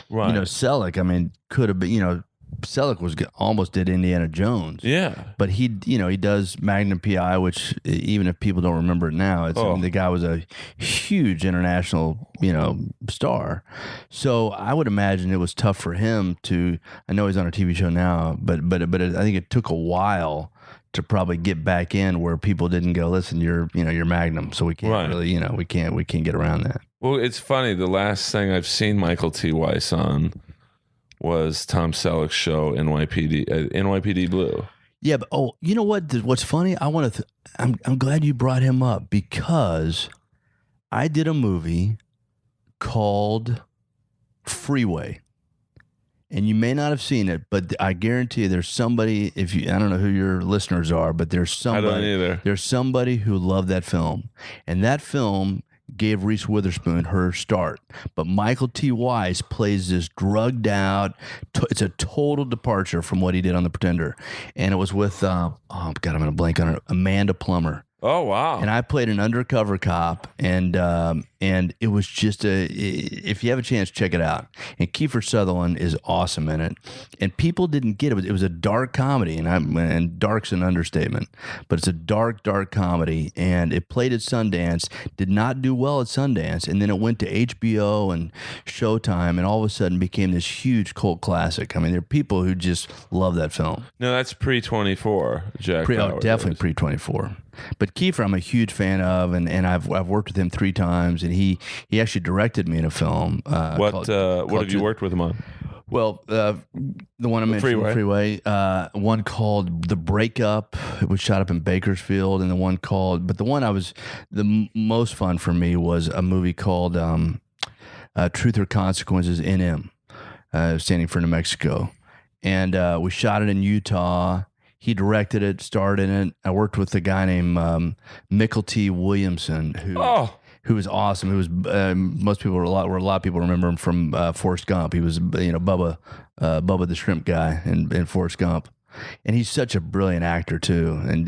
S1: Right.
S2: You know, Selleck, I mean, could have been, you know, Selleck almost did Indiana Jones.
S1: Yeah.
S2: But he does Magnum PI, which even if people don't remember it now, I mean, the guy was a huge international, you know, star. So I would imagine it was tough for him to. I know he's on a TV show now, but I think it took a while to probably get back in where people didn't go, listen, you're Magnum, so we can't really, you know, we can't get around that.
S1: Well, it's funny. The last thing I've seen Michael T. Weiss on was Tom Selleck's show NYPD Blue.
S2: Yeah, but you know what? What's funny? I'm glad you brought him up because I did a movie called Freeway, and you may not have seen it, but I guarantee you, there's somebody. I don't know who your listeners are, but there's somebody.
S1: I don't either.
S2: There's somebody who loved that film, and that film gave Reese Witherspoon her start. But Michael T. Weiss plays this drugged out. It's a total departure from what he did on The Pretender. And it was with, I'm going to blank on it, Amanda Plummer.
S1: Oh, wow.
S2: And I played an undercover cop, and it was just if you have a chance, check it out. And Kiefer Sutherland is awesome in it. And people didn't get it. It was a dark comedy, and dark's an understatement, but it's a dark comedy. And it played at Sundance, did not do well at Sundance, and then it went to HBO and Showtime, and all of a sudden became this huge cult classic. I mean, there are people who just love that film.
S1: No, that's pre-24, Jack.
S2: Definitely pre-24. But Kiefer, I'm a huge fan of, and I've worked with him 3 times, and he actually directed me in a film.
S1: What have you worked with him on?
S2: Well, the one I mentioned, Freeway. One called The Breakup. It was shot up in Bakersfield, and the one I was the most fun for me was a movie called Truth or Consequences in standing for New Mexico, and we shot it in Utah. He directed it, starred in it. I worked with a guy named Michael T. Williamson, who was awesome. Who was a lot of people remember him from Forrest Gump. He was Bubba the Shrimp guy in Forrest Gump, and he's such a brilliant actor too. And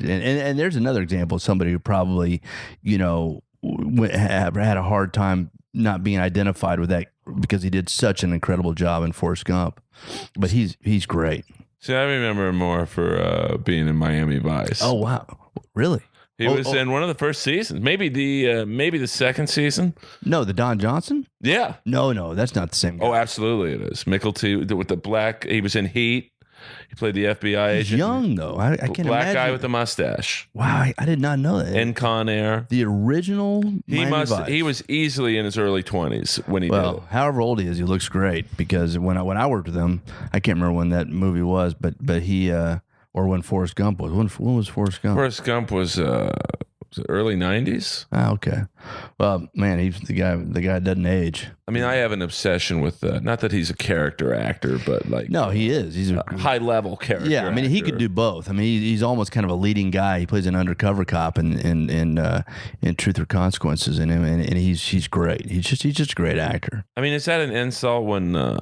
S2: there's another example of somebody who probably had a hard time not being identified with that because he did such an incredible job in Forrest Gump. But he's great.
S1: See, I remember him more for being in Miami Vice.
S2: Oh wow, really?
S1: He was in one of the first seasons, maybe the second season.
S2: No, the Don Johnson.
S1: Yeah.
S2: No, that's not the same guy.
S1: Oh, absolutely, it is. Michael T. with the black. He was in Heat. He played the FBI agent.
S2: He's young though. I can't imagine.
S1: Black guy with the mustache.
S2: Wow, I did not know that.
S1: In Con Air.
S2: The original.
S1: He was easily in his early 20s when he did it.
S2: However old he is, he looks great because when I worked with him, I can't remember when that movie was, but he or when Forrest Gump was. When was Forrest Gump?
S1: Forrest Gump was early 90s.
S2: Ah, okay. Well, man, he's the guy doesn't age.
S1: I mean, I have an obsession with not that he's a character actor, but like
S2: no, he is. He's a
S1: high level character.
S2: Yeah, I mean, he could do both. I mean, he's almost kind of a leading guy. He plays an undercover cop in Truth or Consequences, and he's great. He's just a great actor.
S1: I mean, is that an insult when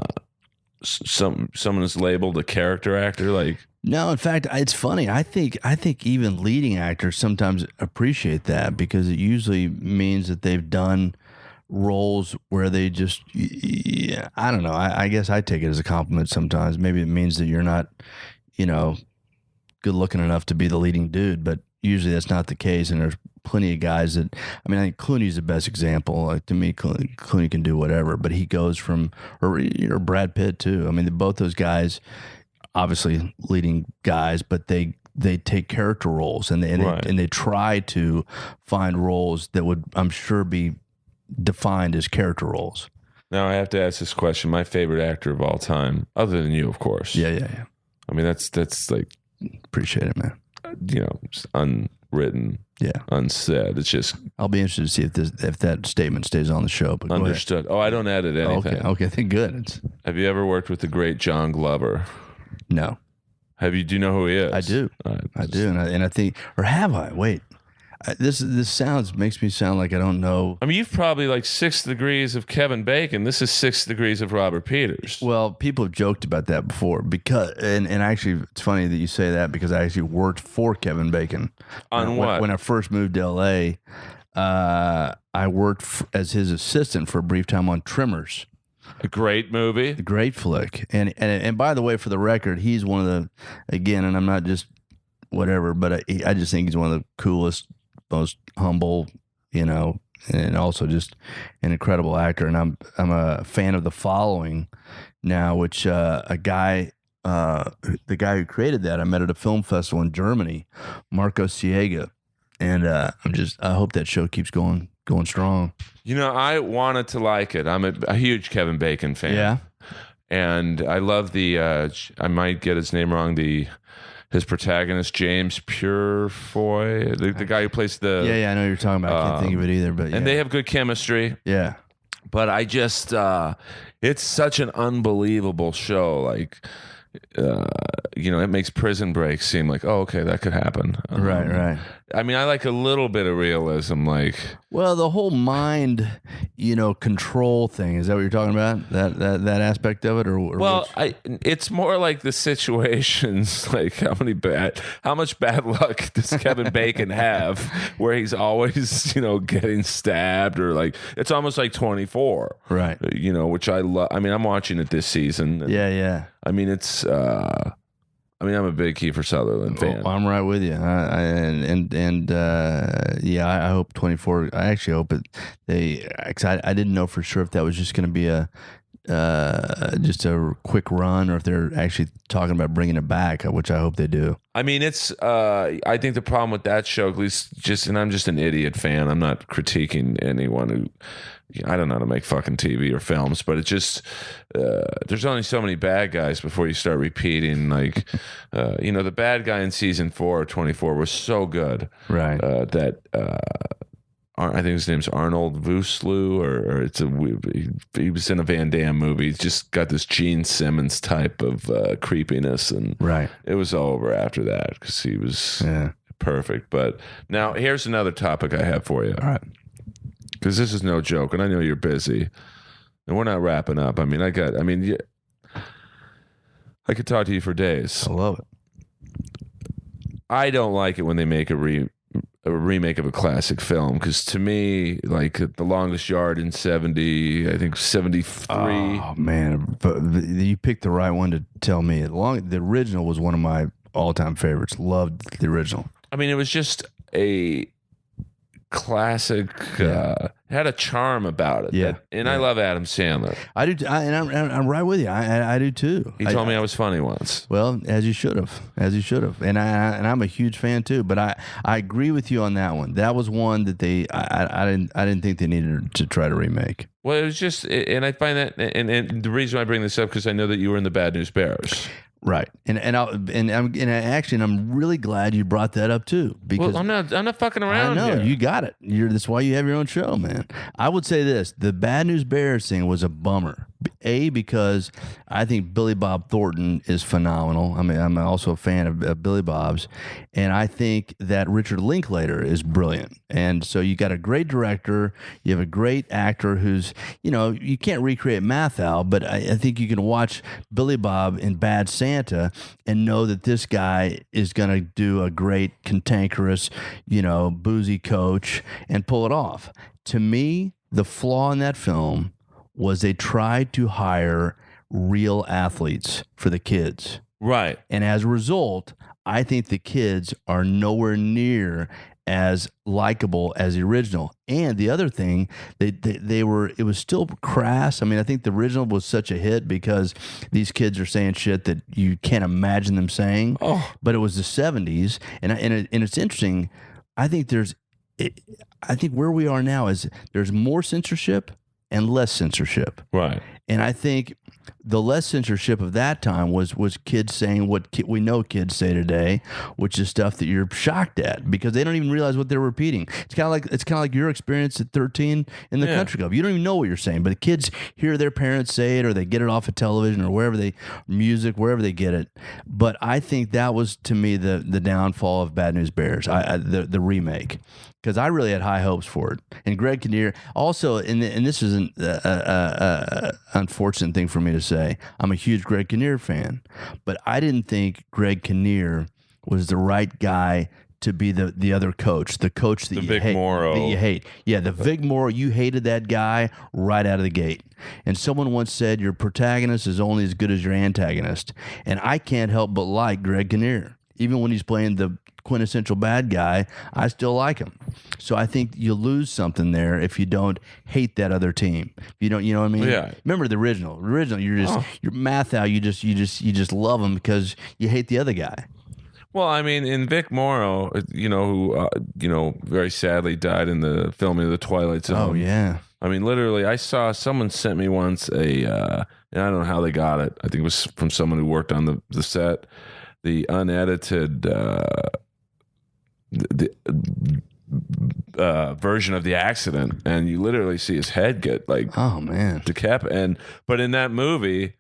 S1: someone is labeled a character actor? Like,
S2: no, in fact, it's funny. I think even leading actors sometimes appreciate that because it usually means that they've done roles where they just, I don't know. I guess I take it as a compliment sometimes. Maybe it means that you're not, good looking enough to be the leading dude, but usually that's not the case. And there's plenty of guys that, I mean, I think Clooney's the best example. Like, to me, Clooney can do whatever, but he goes from, or Brad Pitt too. I mean, both those guys, obviously leading guys, but they take character roles and they try to find roles that would, I'm sure, be defined as character roles.
S1: Now I have to ask this question. My favorite actor of all time, other than you, of course.
S2: Yeah.
S1: I mean, that's like,
S2: appreciate it, man.
S1: Just unwritten, unsaid. It's just.
S2: I'll be interested to see if that statement stays on the show. But
S1: understood. Oh, I don't edit anything.
S2: Okay, then good.
S1: Have you ever worked with the great John Glover?
S2: No.
S1: Do you know who he is?
S2: I do. I do, and I think, or have I? Wait, This makes me sound like I don't know.
S1: I mean, you've probably like 6 degrees of Kevin Bacon. This is 6 degrees of Robert Peters.
S2: Well, people have joked about that before because, and actually, it's funny that you say that because I actually worked for Kevin Bacon.
S1: On what?
S2: When I first moved to LA, I worked as his assistant for a brief time on Tremors.
S1: A great movie.
S2: A great flick. And by the way, for the record, he's one of the, again, and I'm not just whatever, but I just think he's one of the coolest, most humble, and also just an incredible actor. And I'm a fan of The Following now, which the guy who created that, I met at a film festival in Germany, Marco Siega. And I hope that show keeps going strong.
S1: I wanted to like it. I'm a huge Kevin Bacon fan.
S2: Yeah.
S1: And I love I might get his name wrong, his protagonist, James Purefoy, the guy who plays the...
S2: Yeah, I know what you're talking about. I can't think of it either, but yeah.
S1: And they have good chemistry.
S2: Yeah.
S1: But I just, it's such an unbelievable show. Like, it makes Prison Break seem like, oh, okay, that could happen.
S2: Right.
S1: I mean, I like a little bit of realism, like...
S2: Well, the whole mind, control thing, is that what you're talking about? That aspect of it?
S1: It's more like the situations, like how much bad luck does Kevin Bacon have where he's always, getting stabbed, or like, it's almost like 24.
S2: Right.
S1: Which I love. I mean, I'm watching it this season.
S2: Yeah.
S1: I mean, it's... I'm a big Kiefer Sutherland fan.
S2: I'm right with you. I hope 24. I actually hope I didn't know for sure if that was just going to be just a quick run, or if they're actually talking about bringing it back, which I hope they do.
S1: I mean, it's. I think the problem with that show, at least, and I'm just an idiot fan. I'm not critiquing anyone who. I don't know how to make fucking TV or films, but it's just there's only so many bad guys before you start repeating. Like, the bad guy in season 4 of 24 was so good,
S2: right?
S1: That I think his name's Arnold Vosloo, or he was in a Van Damme movie. He's just got this Gene Simmons type of creepiness, and
S2: right.
S1: It was over after that because he was perfect. But now here's another topic I have for you.
S2: All right.
S1: Because this is no joke, and I know you're busy, and we're not wrapping up. I mean, I could talk to you for days.
S2: I love it.
S1: I don't like it when they make a remake of a classic film, because to me, like The Longest Yard in 73.
S2: Oh man, but you picked the right one to tell me. The original was one of my all-time favorites. Loved the original.
S1: I mean, it was just a classic. Had a charm about it. I love Adam Sandler.
S2: I do, and I'm right with you. I do too.
S1: He told me I was funny once.
S2: Well, as you should have, and I'm a huge fan too. But I agree with you on that one. That was one that I didn't think they needed to try to remake.
S1: Well, it was just, and I find that, and the reason I bring this up because I know that you were in the Bad News Bears.
S2: Right, I'm really glad you brought that up too. Because
S1: I'm not fucking around.
S2: I know
S1: here.
S2: You got it. That's why you have your own show, man. I would say this: the Bad News Bears thing was a bummer. Because I think Billy Bob Thornton is phenomenal. I mean, I'm also a fan of Billy Bob's, and I think that Richard Linklater is brilliant. And so you got a great director, you have a great actor who's, you can't recreate Mathau, but I think you can watch Billy Bob in Bad Santa and know that this guy is going to do a great cantankerous, boozy coach and pull it off. To me, the flaw in that film was they tried to hire real athletes for the kids.
S1: Right.
S2: And as a result, I think the kids are nowhere near as likable as the original. And the other thing, it was still crass. I mean, I think the original was such a hit because these kids are saying shit that you can't imagine them saying.
S1: Oh.
S2: But it was the 70s. And it's interesting. I think where we are now is there's more censorship and less censorship.
S1: Right.
S2: And I think the less censorship of that time was kids saying what we know kids say today, which is stuff that you're shocked at because they don't even realize what they're repeating. It's kind of like your experience at 13 in the country club. You don't even know what you're saying, but the kids hear their parents say it, or they get it off of television or wherever they get it. But I think that was, to me, the downfall of Bad News Bears, the remake. Because I really had high hopes for it. And Greg Kinnear also, and this is an unfortunate thing for me to say, I'm a huge Greg Kinnear fan, but I didn't think Greg Kinnear was the right guy to be the other coach, the coach that you hate. Yeah, the Vic Morrow, you hated that guy right out of the gate. And someone once said, your protagonist is only as good as your antagonist. And I can't help but like Greg Kinnear. Even when he's playing the quintessential bad guy, I still like him. So I think you lose something there if you don't hate that other team. If you don't, you know what I mean?
S1: Yeah.
S2: Remember the original. You're just you're Mathau. You just love him because you hate the other guy.
S1: Well, I mean, in Vic Morrow, who very sadly died in the filming of The Twilight Zone.
S2: Oh yeah.
S1: I mean, literally, I saw someone sent me once and I don't know how they got it. I think it was from someone who worked on the set, the unedited version of the accident, and you literally see his head get decapitated. But in that movie,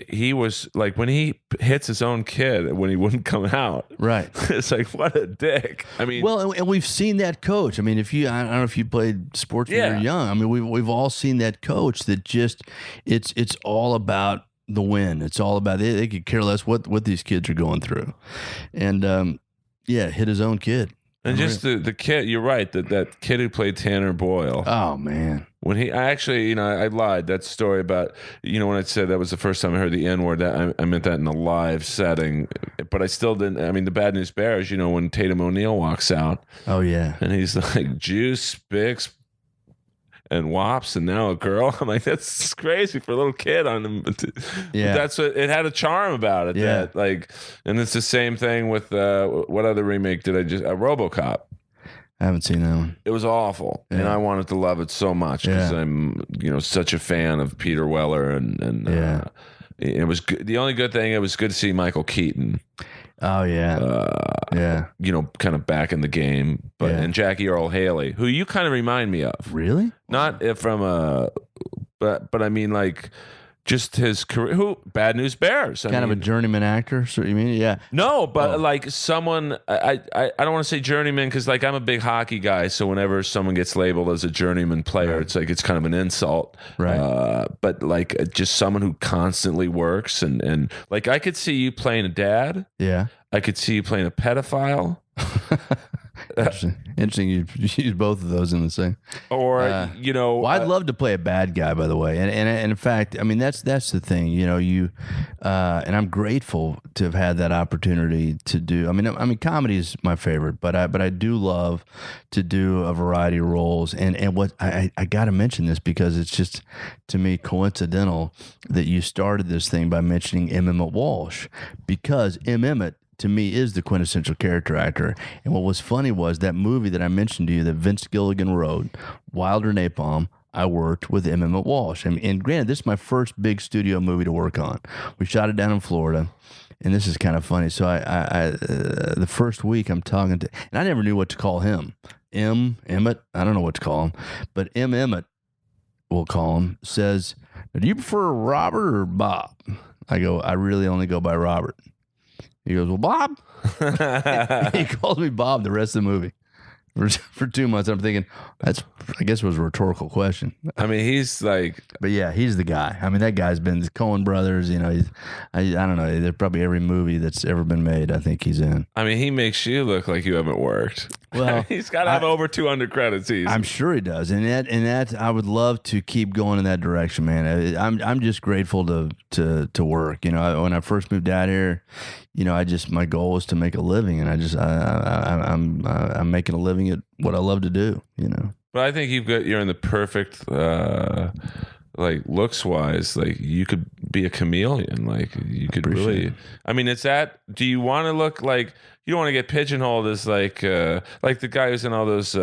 S1: he was like, when he hits his own kid when he wouldn't come out,
S2: right?
S1: It's like, what a dick. I mean,
S2: well, and we've seen that coach. I mean, I don't know if you played sports when you were young. I mean, we've all seen that coach that just it's all about the win. It's all about they could care less what these kids are going through, and hit his own kid.
S1: And just the kid, you're right, that kid who played Tanner Boyle.
S2: Oh man.
S1: When I lied. That story about, when I said that was the first time I heard the N-word, that I meant that in a live setting, but I still didn't. I mean, the Bad News Bears, when Tatum O'Neal walks out. Oh yeah. And he's like, juice, Bix, and wops, and now a girl. I'm like, that's crazy for a little kid on them. Yeah, but it had a charm about it. Yeah, and it's the same thing with what other remake did I just? RoboCop.
S2: I haven't seen that one.
S1: It was awful, and I wanted to love it so much because I'm such a fan of Peter Weller, and it was good. The only good thing, it was good to see Michael Keaton.
S2: Oh yeah,
S1: kind of back in the game, and Jackie Earl Haley, who you kind of remind me of.
S2: Really?
S1: Not from but I mean, like, just his career. Bad News Bears,
S2: kind of a journeyman actor. So you mean, yeah?
S1: No, but like someone. I don't want to say journeyman because like I'm a big hockey guy, so whenever someone gets labeled as a journeyman player, it's like it's kind of an insult, right? But like just someone who constantly works and like I could see you playing a dad.
S2: Yeah,
S1: I could see you playing a pedophile.
S2: Interesting. You use both of those in the same.
S1: Or
S2: well, I'd love to play a bad guy, by the way, and in fact, I mean that's the thing. And I'm grateful to have had that opportunity to do. I mean, comedy is my favorite, but I do love to do a variety of roles. And what I got to mention this because it's just, to me, coincidental that you started this thing by mentioning M. Emmett Walsh, because M. Emmett, to me, is the quintessential character actor. And what was funny was that movie that I mentioned to you that Vince Gilligan wrote, Wilder Napalm, I worked with M. Emmett Walsh. And granted, this is my first big studio movie to work on. We shot it down in Florida. And this is kind of funny. So I the first week I'm talking to, and I never knew what to call him. Emmett, I don't know what to call him. But M. Emmett, we'll call him, says, do you prefer Robert or Bob? I go, I really only go by Robert. He goes, well, Bob? He calls me Bob the rest of the movie for 2 months. I'm thinking, I guess it was a rhetorical question.
S1: I mean, he's like...
S2: But yeah, he's the guy. I mean, that guy's been the Coen brothers, I don't know. There's probably every movie that's ever been made, I think he's in.
S1: I mean, he makes you look like you haven't worked. Well, he's got to have over 200 credits.
S2: I'm sure he does. And that I would love to keep going in that direction, man. I'm just grateful to work. When I first moved out here, my goal was to make a living, and I'm making a living at what I love to do,
S1: But I think you're in the perfect like looks wise, like you could be a chameleon. Like you could really, I mean, do you want to look like, you don't want to get pigeonholed as like the guy who's in all those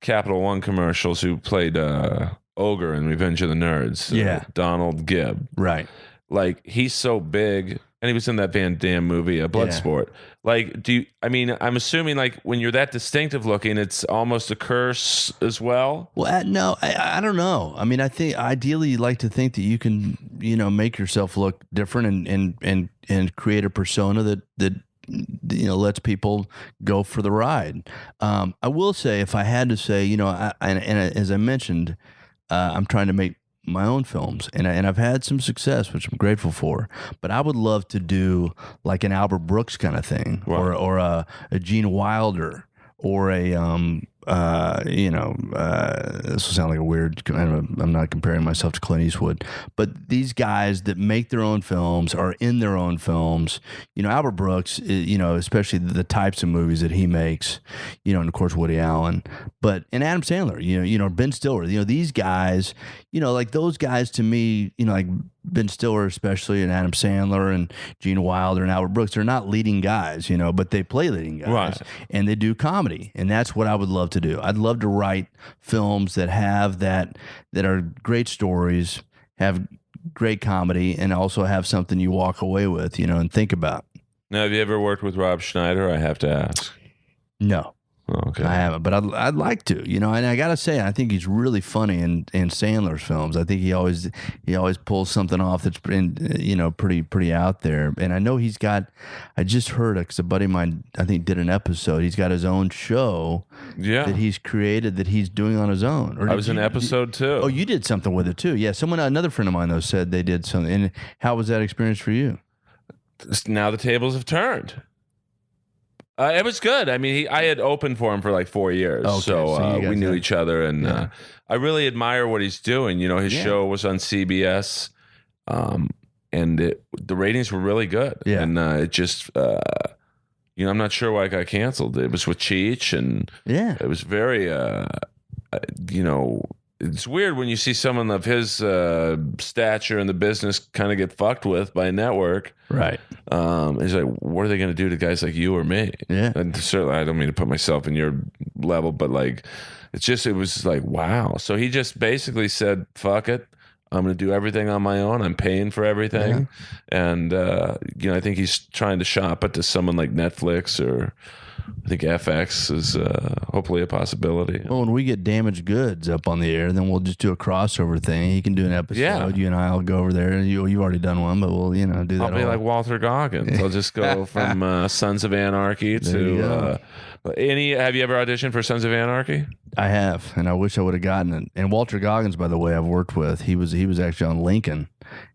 S1: Capital One commercials who played ogre in Revenge of the Nerds.
S2: Yeah.
S1: Donald Gibb.
S2: Right.
S1: Like, he's so big, and he was in that Van Damme movie, Bloodsport. Like, I'm assuming, like, when you're that distinctive looking, it's almost a curse as well?
S2: Well, no, I don't know. I mean, I think ideally you like to think that you can, make yourself look different and create a persona that lets people go for the ride. I will say, if I had to say, and as I mentioned, I'm trying to make my own films, and I've had some success, which I'm grateful for. But I would love to do like an Albert Brooks kind of thing, or a Gene Wilder, or a this will sound like a weird kind of, I'm not comparing myself to Clint Eastwood, but these guys that make their own films are in their own films. Albert Brooks, especially the types of movies that he makes, and of course Woody Allen, and Adam Sandler, Ben Stiller, these guys, like those guys to me, like Ben Stiller especially, and Adam Sandler and Gene Wilder and Albert Brooks, they're not leading guys, but they play leading guys,
S1: right,
S2: and they do comedy, and that's what I would love to do. I'd love to write films that have that are great stories, have great comedy, and also have something you walk away with, and think about.
S1: Now, have you ever worked with Rob Schneider? I have to ask.
S2: No.
S1: Okay.
S2: I haven't, but I'd like to, and I gotta say, I think he's really funny in Sandler's films. I think he always pulls something off that's pretty out there. And I know he's got. I just heard because a buddy of mine, I think, did an episode. He's got his own show, that he's created, that he's doing on his own.
S1: Or I was in episode 2.
S2: Oh, you did something with it too. Yeah, another friend of mine though said they did something. And how was that experience for you?
S1: Now the tables have turned. It was good. I mean, I had opened for him for like 4 years,
S2: okay,
S1: so we knew each other, and I really admire what he's doing. His show was on CBS, and the ratings were really good.
S2: Yeah.
S1: And it just, I'm not sure why it got canceled. It was with Cheech, and it was very, it's weird when you see someone of his stature in the business kind of get fucked with by a network.
S2: Right.
S1: He's like, what are they going to do to guys like you or me?
S2: Yeah.
S1: And certainly, I don't mean to put myself in your level, but like, it was like, wow. So he just basically said, fuck it. I'm going to do everything on my own. I'm paying for everything. Yeah. And, I think he's trying to shop it to someone like Netflix, or I think FX is hopefully a possibility.
S2: Well, when we get Damaged Goods up on the air, then we'll just do a crossover thing. He can do an episode.
S1: Yeah.
S2: You and I will go over there. You've already done one, but we'll do that.
S1: I'll be like Walter Goggins. I'll just go from Sons of Anarchy to have you ever auditioned for Sons of Anarchy?
S2: I have, and I wish I would have gotten it. And Walter Goggins, by the way, I've worked with. He was actually on Lincoln,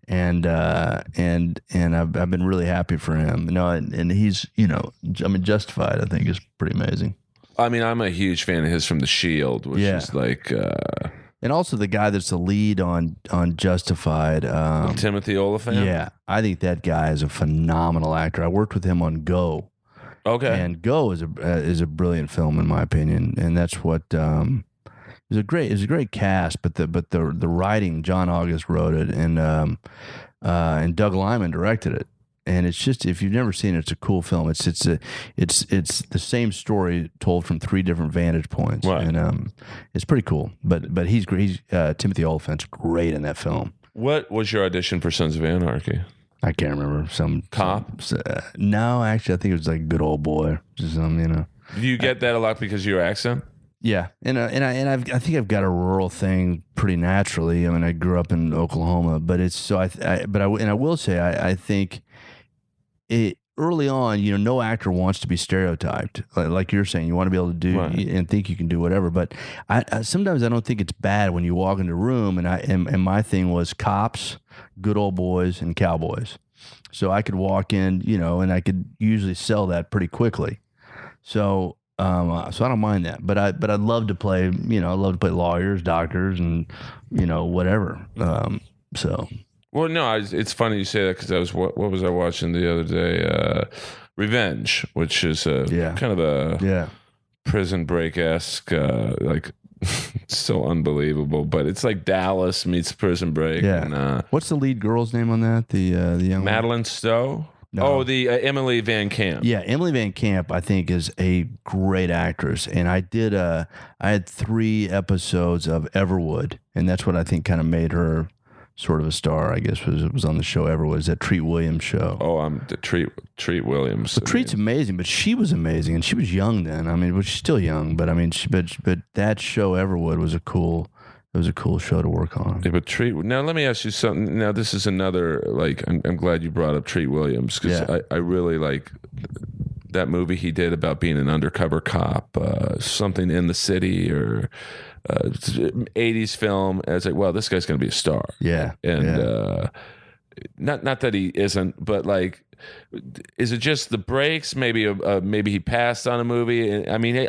S2: and I've been really happy for him. And he's Justified, I think, is pretty amazing.
S1: I mean, I'm a huge fan of his from The Shield, which is like,
S2: and also the guy that's the lead on Justified,
S1: Timothy Olyphant.
S2: Yeah, I think that guy is a phenomenal actor. I worked with him on Go.
S1: Okay.
S2: And Go is a brilliant film in my opinion, and that's what it was a great cast, but the writing, John August wrote it, and Doug Liman directed it, and it's just, if you've never seen it, it's a cool film. It's the same story told from 3 different vantage points,
S1: right.
S2: And it's pretty cool. But he's great. Timothy Olyphant's great in that film.
S1: What was your audition for Sons of Anarchy?
S2: I can't remember. Some
S1: cop?
S2: No, actually, I think it was like Good Old Boy. Just
S1: Do you get that a lot because of your accent?
S2: Yeah, and I think I've got a rural thing pretty naturally. I mean, I grew up in Oklahoma, but it's so I will say I think it early on. No actor wants to be stereotyped, like you're saying. You want to be able to do and think you can do whatever. But I sometimes I don't think it's bad when you walk into a room, and my thing was cops, good old boys, and cowboys. So I could walk in, and I could usually sell that pretty quickly. So I don't mind that, but I'd love to play, I'd love to play lawyers, doctors, and whatever.
S1: Well, no, it's funny you say that, because what was I watching the other day? Revenge, which is kind of a Prison Break-esque, like so unbelievable, but it's like Dallas meets Prison Break.
S2: Yeah.
S1: And,
S2: what's the lead girl's name on that? The young
S1: Madeline Stowe.
S2: No.
S1: the Emily Van Camp.
S2: Yeah, Emily Van Camp, I think, is a great actress, and I had 3 episodes of Everwood, and that's what I think kind of made her sort of a star. I guess was on the show Everwood, is that Treat Williams show.
S1: Oh, I'm the Treat Williams.
S2: But Treat's amazing, but she was amazing, and she was young then. I mean, well, she's still young, but I mean, but that show Everwood was a cool show to work on.
S1: Yeah, but Treat. Now, let me ask you something. Now, this is another, like, I'm glad you brought up Treat Williams, because I really like that movie he did about being an undercover cop, something in the city, or 80s film. I was like, well, this guy's going to be a star.
S2: Yeah.
S1: And not that he isn't, but like, is it just the breaks? Maybe maybe he passed on a movie. I mean,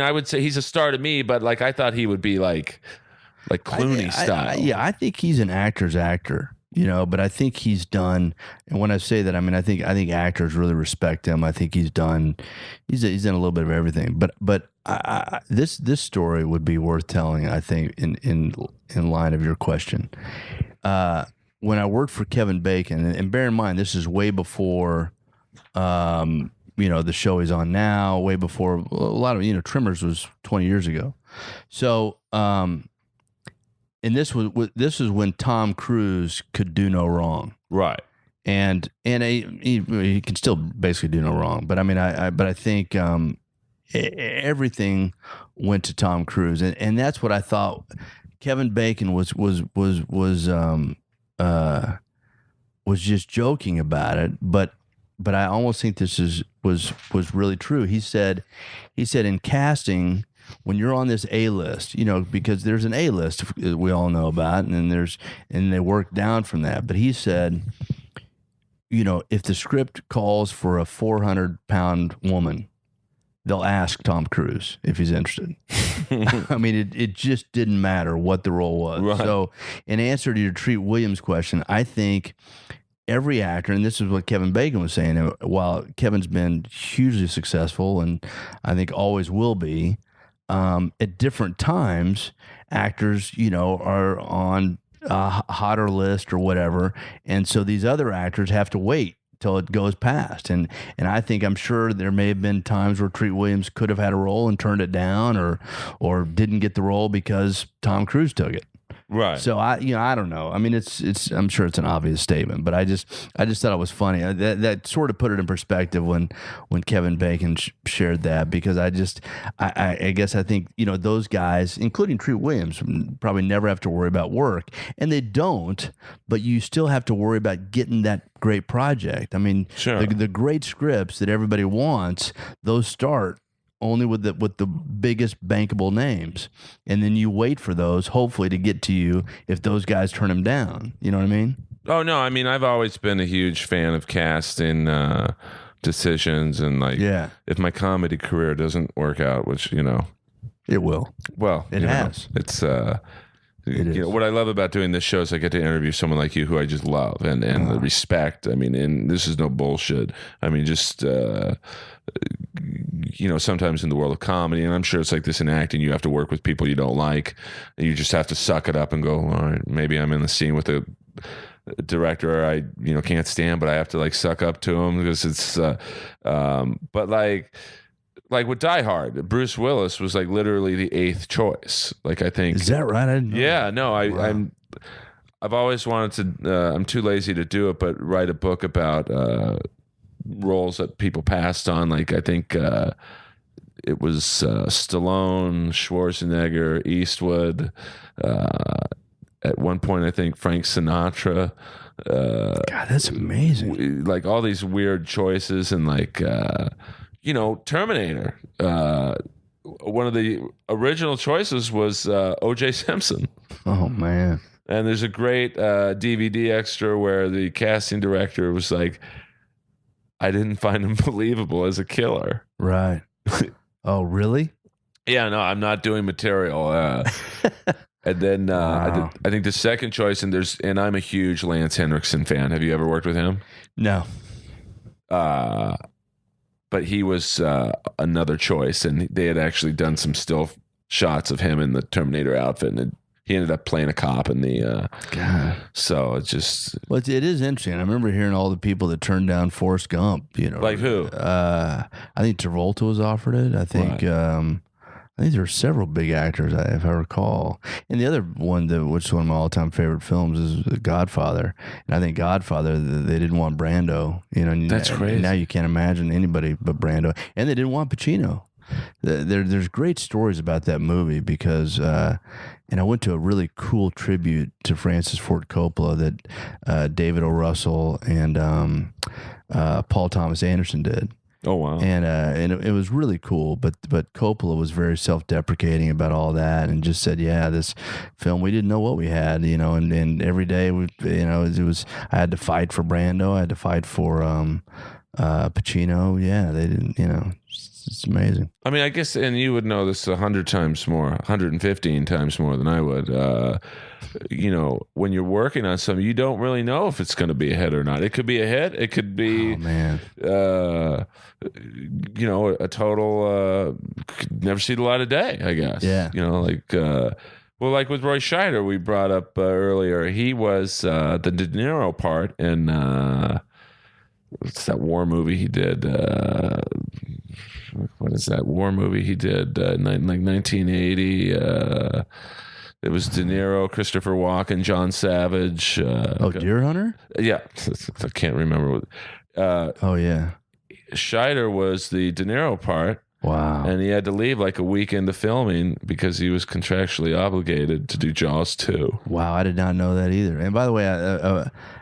S1: I would say he's a star to me, but like I thought he would be like Clooney style.
S2: I think he's an actor's actor, but I think he's done. And when I say that, I mean I think actors really respect him. I think he's done a little bit of everything. But this story would be worth telling, I think, in line of your question. When I worked for Kevin Bacon, and bear in mind this is way before. The show he's on now, way before a lot of, Trimmers was 20 years ago. So, and this is when Tom Cruise could do no wrong.
S1: Right.
S2: And he can still basically do no wrong. But I mean, I think everything went to Tom Cruise. And that's what I thought. Kevin Bacon was just joking about it, but I almost think this was really true. He said in casting, when you're on this A list, because there's an A list we all know about, and then and they work down from that. But he said, if the script calls for a 400-pound woman, they'll ask Tom Cruise if he's interested. I mean, it just didn't matter what the role was.
S1: Right.
S2: So, in answer to your Treat Williams question, I think every actor, and this is what Kevin Bacon was saying, while Kevin's been hugely successful and I think always will be, at different times, actors, are on a hotter list or whatever. And so these other actors have to wait till it goes past. And I'm sure there may have been times where Treat Williams could have had a role and turned it down, or didn't get the role because Tom Cruise took it.
S1: Right.
S2: So I don't know. I mean, it's I'm sure it's an obvious statement, but I just thought it was funny. That sort of put it in perspective when Kevin Bacon shared that, because I guess I think, those guys, including Treat Williams, probably never have to worry about work, and they don't, but you still have to worry about getting that great project. I mean,
S1: sure.
S2: The great scripts that everybody wants, those start only with the biggest bankable names, and then you wait for those hopefully to get to you if those guys turn them down. You know what I mean?
S1: Oh no, I mean, I've always been a huge fan of casting decisions, and if my comedy career doesn't work out, which
S2: it will.
S1: Well,
S2: it has.
S1: It's what I love about doing this show is I get to interview someone like you who I just love and the respect. I mean, and this is no bullshit. I mean, just sometimes in the world of comedy, and I'm sure it's like this in acting, you have to work with people you don't like, and you just have to suck it up and go, all right, maybe I'm in the scene with a director I can't stand, but I have to like suck up to him because it's but like with Die Hard, Bruce Willis was like literally the 8th choice. Like, I think,
S2: is that right? I didn't know.
S1: Yeah, no,
S2: Wow.
S1: I've always wanted to. I'm too lazy to do it, but write a book about roles that people passed on. Like, I think it was Stallone, Schwarzenegger, Eastwood. At one point, I think Frank Sinatra.
S2: God, that's amazing.
S1: Like all these weird choices, and like Terminator. One of the original choices was O.J. Simpson.
S2: Oh man!
S1: And there's a great DVD extra where the casting director was like, "I didn't find him believable as a killer."
S2: Right. Oh, really?
S1: Yeah, no, I'm not doing material. And then
S2: Wow.
S1: I think the second choice, and I'm a huge Lance Henriksen fan. Have you ever worked with him?
S2: No.
S1: But he was another choice, and they had actually done some still shots of him in the Terminator outfit, and he ended up playing a cop in the.
S2: God.
S1: So it's just
S2: Well, it is interesting. I remember hearing all the people that turned down Forrest Gump.
S1: like who?
S2: I think Travolta was offered it. I think.
S1: Right.
S2: I think there were several big actors, if I recall. And the other one, which is one of my all-time favorite films, is Godfather. And I think Godfather, they didn't want Brando.
S1: That's crazy.
S2: Now you can't imagine anybody but Brando. And they didn't want Pacino. There's great stories about that movie because, and I went to a really cool tribute to Francis Ford Coppola that David O. Russell and Paul Thomas Anderson did.
S1: Oh wow!
S2: And it was really cool, but Coppola was very self-deprecating about all that, and just said, "Yeah, this film, we didn't know what we had, and every day it was I had to fight for Brando, I had to fight for Pacino. Yeah, they didn't, it's amazing.
S1: I mean, I guess, and you would know this 100 times more, 115 times more than I would. When you're working on something, you don't really know if it's going to be a hit or not. It could be a hit. It could be,
S2: Oh man,
S1: a total could never see the light of day, I guess.
S2: Yeah.
S1: Like with Roy Scheider, we brought up earlier. He was the De Niro part in what's that war movie he did? What is that war movie he did? Like 1980. It was De Niro, Christopher Walken, John Savage.
S2: Deer Hunter?
S1: Yeah, I can't remember.
S2: Oh yeah,
S1: Scheider was the De Niro part.
S2: Wow.
S1: And he had to leave like a week into filming because he was contractually obligated to do Jaws 2.
S2: Wow, I did not know that either. And by the way,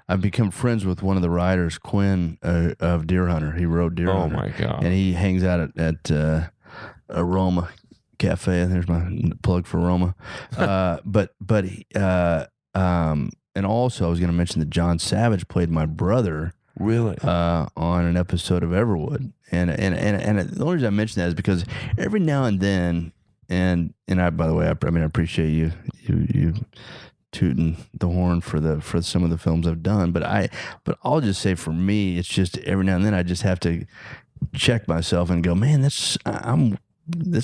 S2: I've become friends with one of the writers, Quinn, of Deer Hunter. He wrote Deer Hunter.
S1: Oh my God.
S2: And he hangs out at Aroma Cafe, and there's my plug for Aroma. And also I was going to mention that John Savage played my brother.
S1: Really?
S2: On an episode of Everwood, and the only reason I mention that is because every now and then, and I, by the way, I appreciate you tooting the horn for some of the films I've done, but I'll just say for me, it's just every now and then I just have to check myself and go, man, this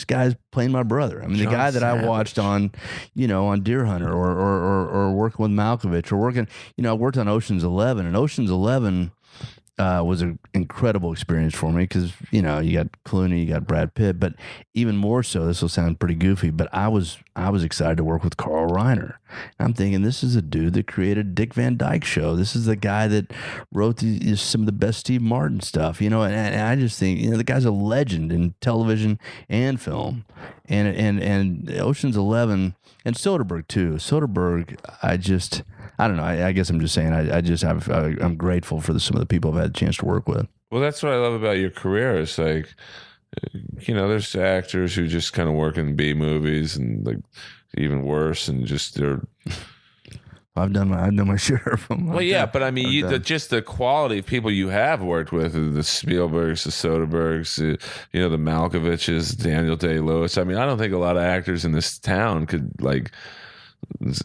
S2: guy's playing my brother. I mean,
S1: John
S2: the guy that
S1: Savage.
S2: I watched on Deer Hunter or working with Malkovich or working, I worked on Ocean's 11, and Ocean's 11 was an incredible experience for me because, you got Clooney, you got Brad Pitt, but even more so, this will sound pretty goofy, but I was excited to work with Carl Reiner. I'm thinking, this is a dude that created Dick Van Dyke Show. This is the guy that wrote some of the best Steve Martin stuff, and I just think, the guy's a legend in television and film. And Ocean's 11 and Soderbergh too. Soderbergh, I don't know. I guess I'm just saying. I'm grateful for some of the people I've had a chance to work with.
S1: Well, that's what I love about your career. It's like, there's actors who just kind of work in B movies and like even worse, and just they're.
S2: I've done my share of them.
S1: Well, yeah, but I mean, just the quality of people you have worked with, the Spielbergs, the Soderberghs, the Malkoviches, Daniel Day-Lewis. I mean, I don't think a lot of actors in this town could like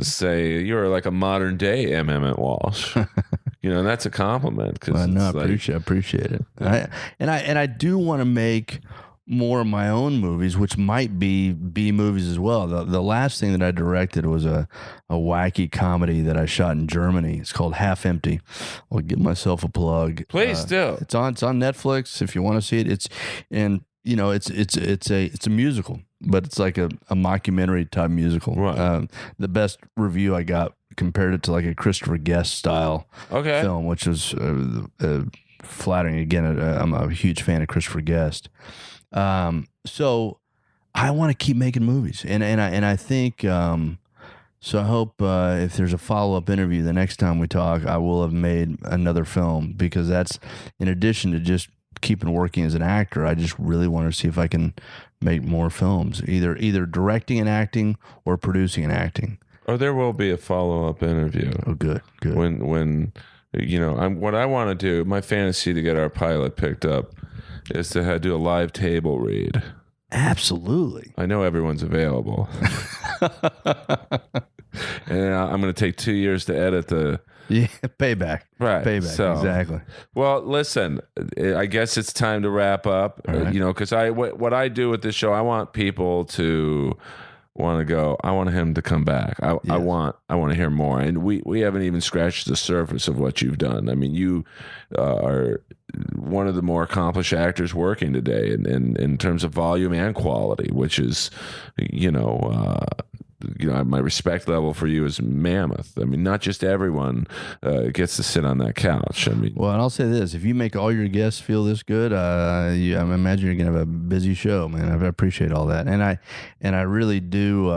S1: say you're like a modern day Emmett Walsh. And that's a compliment.
S2: Well, no, I appreciate it. I do want to make more of my own movies, which might be B movies as well. The last thing that I directed was a wacky comedy that I shot in Germany. It's called Half Empty. I'll give myself a plug.
S1: Please do.
S2: It's on Netflix if you want to see it. It's a musical, but it's like a mockumentary type musical.
S1: Right.
S2: The best review I got compared it to like a Christopher Guest style film, which was flattering. Again, I'm a huge fan of Christopher Guest. So I want to keep making movies, and I think so. I hope if there's a follow-up interview the next time we talk, I will have made another film, because that's in addition to just keeping working as an actor. I just really want to see if I can make more films, either directing and acting or producing and acting.
S1: Oh, there will be a follow-up interview.
S2: Oh, good.
S1: When what I want to do, my fantasy to get our pilot picked up is to do a live table read.
S2: Absolutely.
S1: I know everyone's available. And I'm going to take 2 years to edit the...
S2: Yeah, payback.
S1: Right.
S2: Payback,
S1: So,
S2: exactly.
S1: Well, listen, I guess it's time to wrap up,
S2: All right.
S1: because what I do with this show, I want people to want to go, I want him to come back. I
S2: Yes.
S1: want to hear more. And we haven't even scratched the surface of what you've done. I mean, you are one of the more accomplished actors working today in terms of volume and quality, which is, my respect level for you is mammoth. I mean, not just everyone gets to sit on that couch. I mean,
S2: Well, and I'll say this: if you make all your guests feel this good, I imagine you're gonna have a busy show, man. I appreciate all that, and I really do.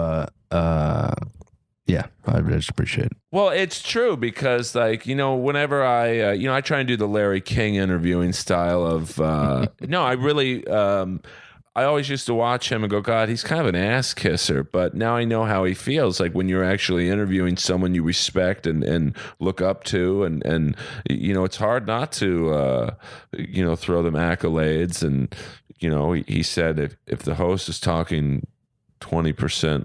S2: Yeah, I just appreciate it.
S1: well, it's true because, whenever I try and do the Larry King interviewing style of, no, I really, I always used to watch him and go, God, he's kind of an ass kisser. But now I know how he feels like when you're actually interviewing someone you respect and look up to. And it's hard not to, throw them accolades. And, he said if the host is talking 20%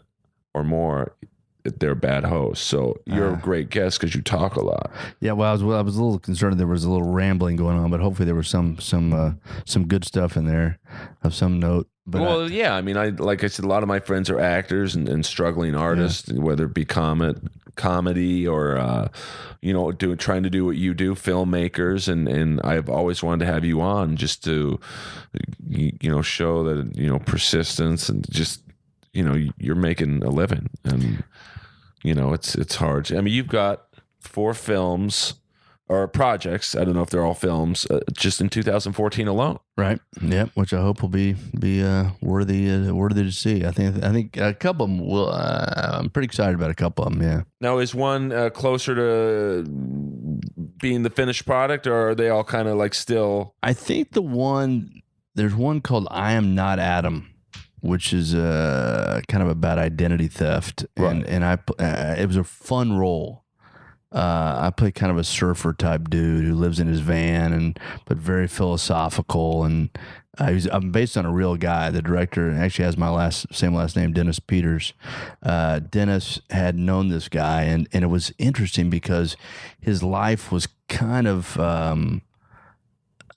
S1: or more, they're a bad host. So you're a great guest because you talk a lot.
S2: Yeah, well, I was a little concerned there was a little rambling going on, but hopefully there was some good stuff in there of some note. But
S1: Yeah. I mean, like I said, a lot of my friends are actors and struggling artists, whether it be comedy or trying to do what you do, filmmakers, and I've always wanted to have you on just to show that persistence and just you're making a living, and it's hard. I mean, you've got 4 films or projects. I don't know if they're all films, just in 2014 alone.
S2: right, yeah, which I hope will be worthy to see. I think a couple of them will. I'm pretty excited about a couple of them. Yeah.
S1: Now, is one closer to being the finished product, or are they all kind of like still?
S2: I think there's one called "I Am Not Adam," which is kind of about identity theft,
S1: Right.
S2: and it was a fun role. I play kind of a surfer type dude who lives in his van but very philosophical, and I'm based on a real guy. The director actually has my same last name, Dennis Peters. Dennis had known this guy, and it was interesting because his life was kind of.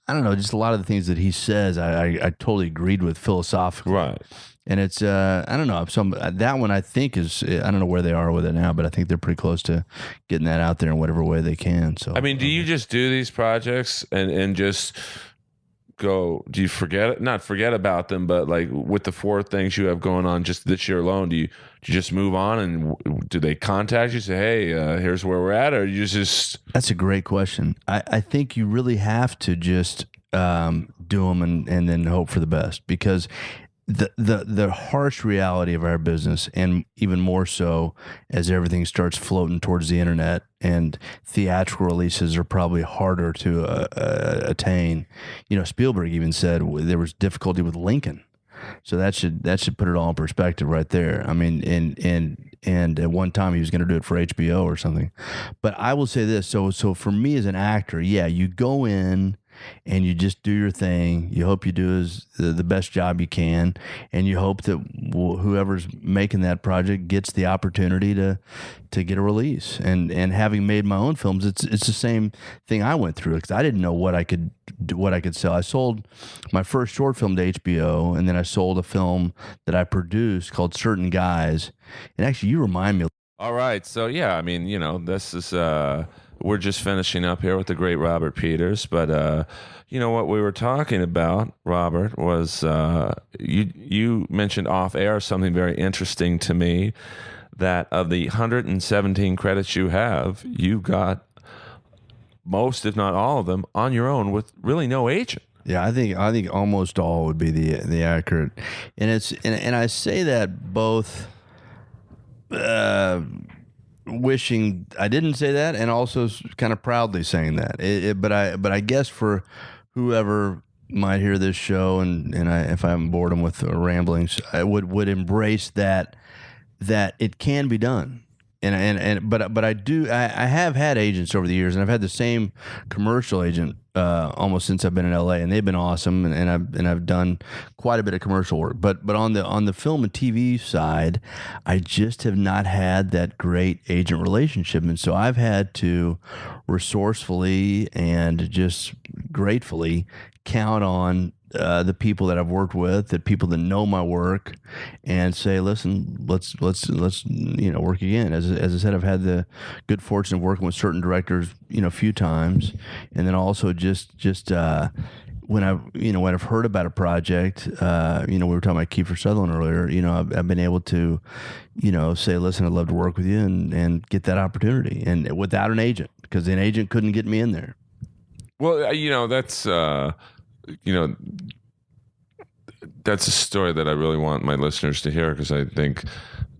S2: I don't know, just a lot of the things that he says, I totally agreed with philosophically.
S1: Right.
S2: And it's, I don't know, that one I think is, I don't know where they are with it now, but I think they're pretty close to getting that out there in whatever way they can. So,
S1: I mean, do you just do these projects and just go, do you not forget about them, but like with the 4 things you have going on just this year alone, do you just move on, and do they contact you, say, hey, here's where we're at, or you just...
S2: That's a great question. I think you really have to just do them and then hope for the best, because the harsh reality of our business, and even more so as everything starts floating towards the internet and theatrical releases are probably harder to attain. Spielberg even said there was difficulty with Lincoln. So that should put it all in perspective right there. I mean, and at one time he was going to do it for HBO or something. But I will say this: so for me as an actor, yeah, you go in and you just do your thing. You hope you do the best job you can, and you hope that whoever's making that project gets the opportunity to get a release. And having made my own films, it's the same thing I went through, because I didn't know what I could sell. I sold my first short film to HBO, and then I sold a film that I produced called Certain Guys. And actually, you remind me.
S1: All right. So, yeah, I mean, this is, we're just finishing up here with the great Robert Peters. But, what we were talking about, Robert, was you mentioned off air something very interesting to me, that of the 117 credits you have, you got most, if not all of them, on your own with really no agent.
S2: Yeah, I think almost all would be the accurate, and and I say that both wishing I didn't say that, and also kind of proudly saying that. But I guess for whoever might hear this show, and if I haven't bored them with ramblings, I would embrace that it can be done. But I have had agents over the years, and I've had the same commercial agent almost since I've been in LA, and they've been awesome, and I've done quite a bit of commercial work. But on the film and TV side, I just have not had that great agent relationship, and so I've had to resourcefully and just gratefully count on the people that I've worked with, the people that know my work, and say, listen, let's work again. As I said, I've had the good fortune of working with certain directors, a few times, and then also just when I've heard about a project, we were talking about Kiefer Sutherland earlier. I've been able to, say, listen, I'd love to work with you and get that opportunity, and without an agent, because an agent couldn't get me in there.
S1: Well, that's. That's a story that I really want my listeners to hear, because I think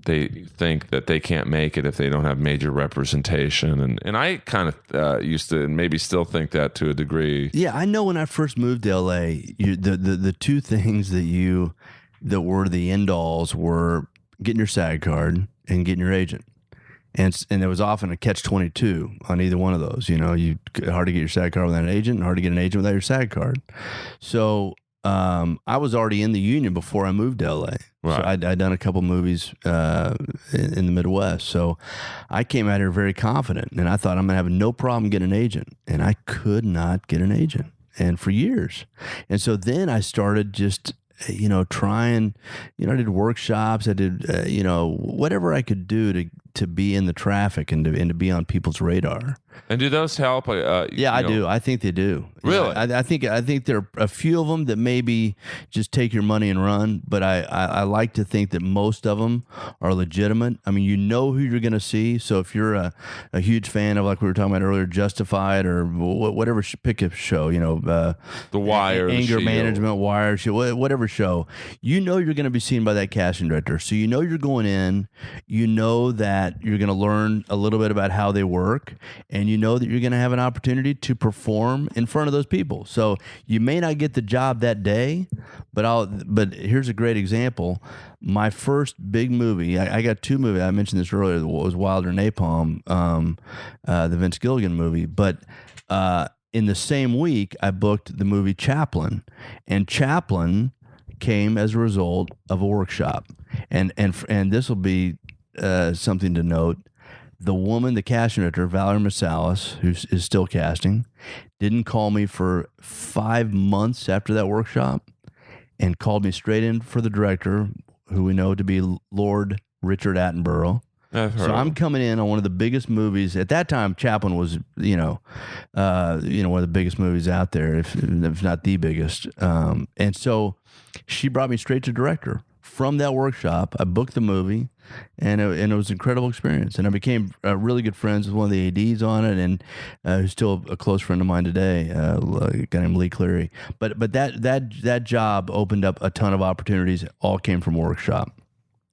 S1: they think that they can't make it if they don't have major representation. And I kind of used to, and maybe still think that to a degree.
S2: Yeah, I know when I first moved to LA, the two things that were the end alls were getting your SAG card and getting your agent. And there was often a catch-22 on either one of those. Hard to get your SAG card without an agent, and hard to get an agent without your SAG card. So I was already in the union before I moved to LA.
S1: Right.
S2: So I'd done a couple movies in the Midwest. So I came out here very confident, and I thought I'm going to have no problem getting an agent. And I could not get an agent, and for years. And so then I started just trying, I did workshops, I did, whatever I could do to be in the traffic and to be on people's radar.
S1: And do those help?
S2: Yeah, I do. I think they do.
S1: Really?
S2: I think there are a few of them that maybe just take your money and run, but I like to think that most of them are legitimate. I mean, who you're going to see. So if you're a huge fan of, like we were talking about earlier, Justified or whatever, pick a show, The
S1: Wire,
S2: Anger
S1: the
S2: Management, Wire, whatever show, you're going to be seen by that casting director. So you're going in, that you're going to learn a little bit about how they work, and that you're going to have an opportunity to perform in front of those people. So you may not get the job that day, but here's a great example. My first big movie, I got two movies. I mentioned this earlier. Was Wilder Napalm, the Vince Gilligan movie. But in the same week, I booked the movie Chaplin, and Chaplin came as a result of a workshop. And this will be something to note. The woman, the casting director, Valerie Masalis, who is still casting, didn't call me for 5 months after that workshop, and called me straight in for the director, who we know to be Lord Richard Attenborough. So I'm coming in on one of the biggest movies at that time. Chaplin was, one of the biggest movies out there, if not the biggest. And so she brought me straight to director. From that workshop, I booked the movie, and it was an incredible experience. And I became really good friends with one of the ADs on it, and who's still a close friend of mine today, a guy named Lee Cleary. But that job opened up a ton of opportunities. All came from workshop.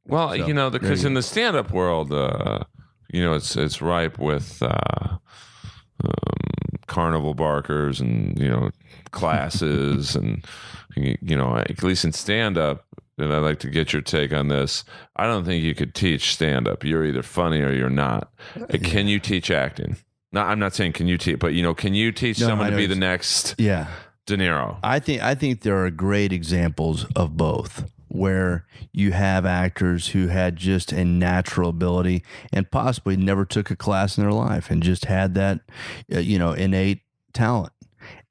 S1: Well, because in the stand-up world, it's ripe with carnival barkers and classes and at least in stand-up. And I'd like to get your take on this. I don't think you could teach stand-up. You're either funny or you're not. Can you teach acting? No, I'm not saying can you teach, but can you teach someone to be the next De Niro?
S2: I think there are great examples of both, where you have actors who had just a natural ability and possibly never took a class in their life and just had that, innate talent.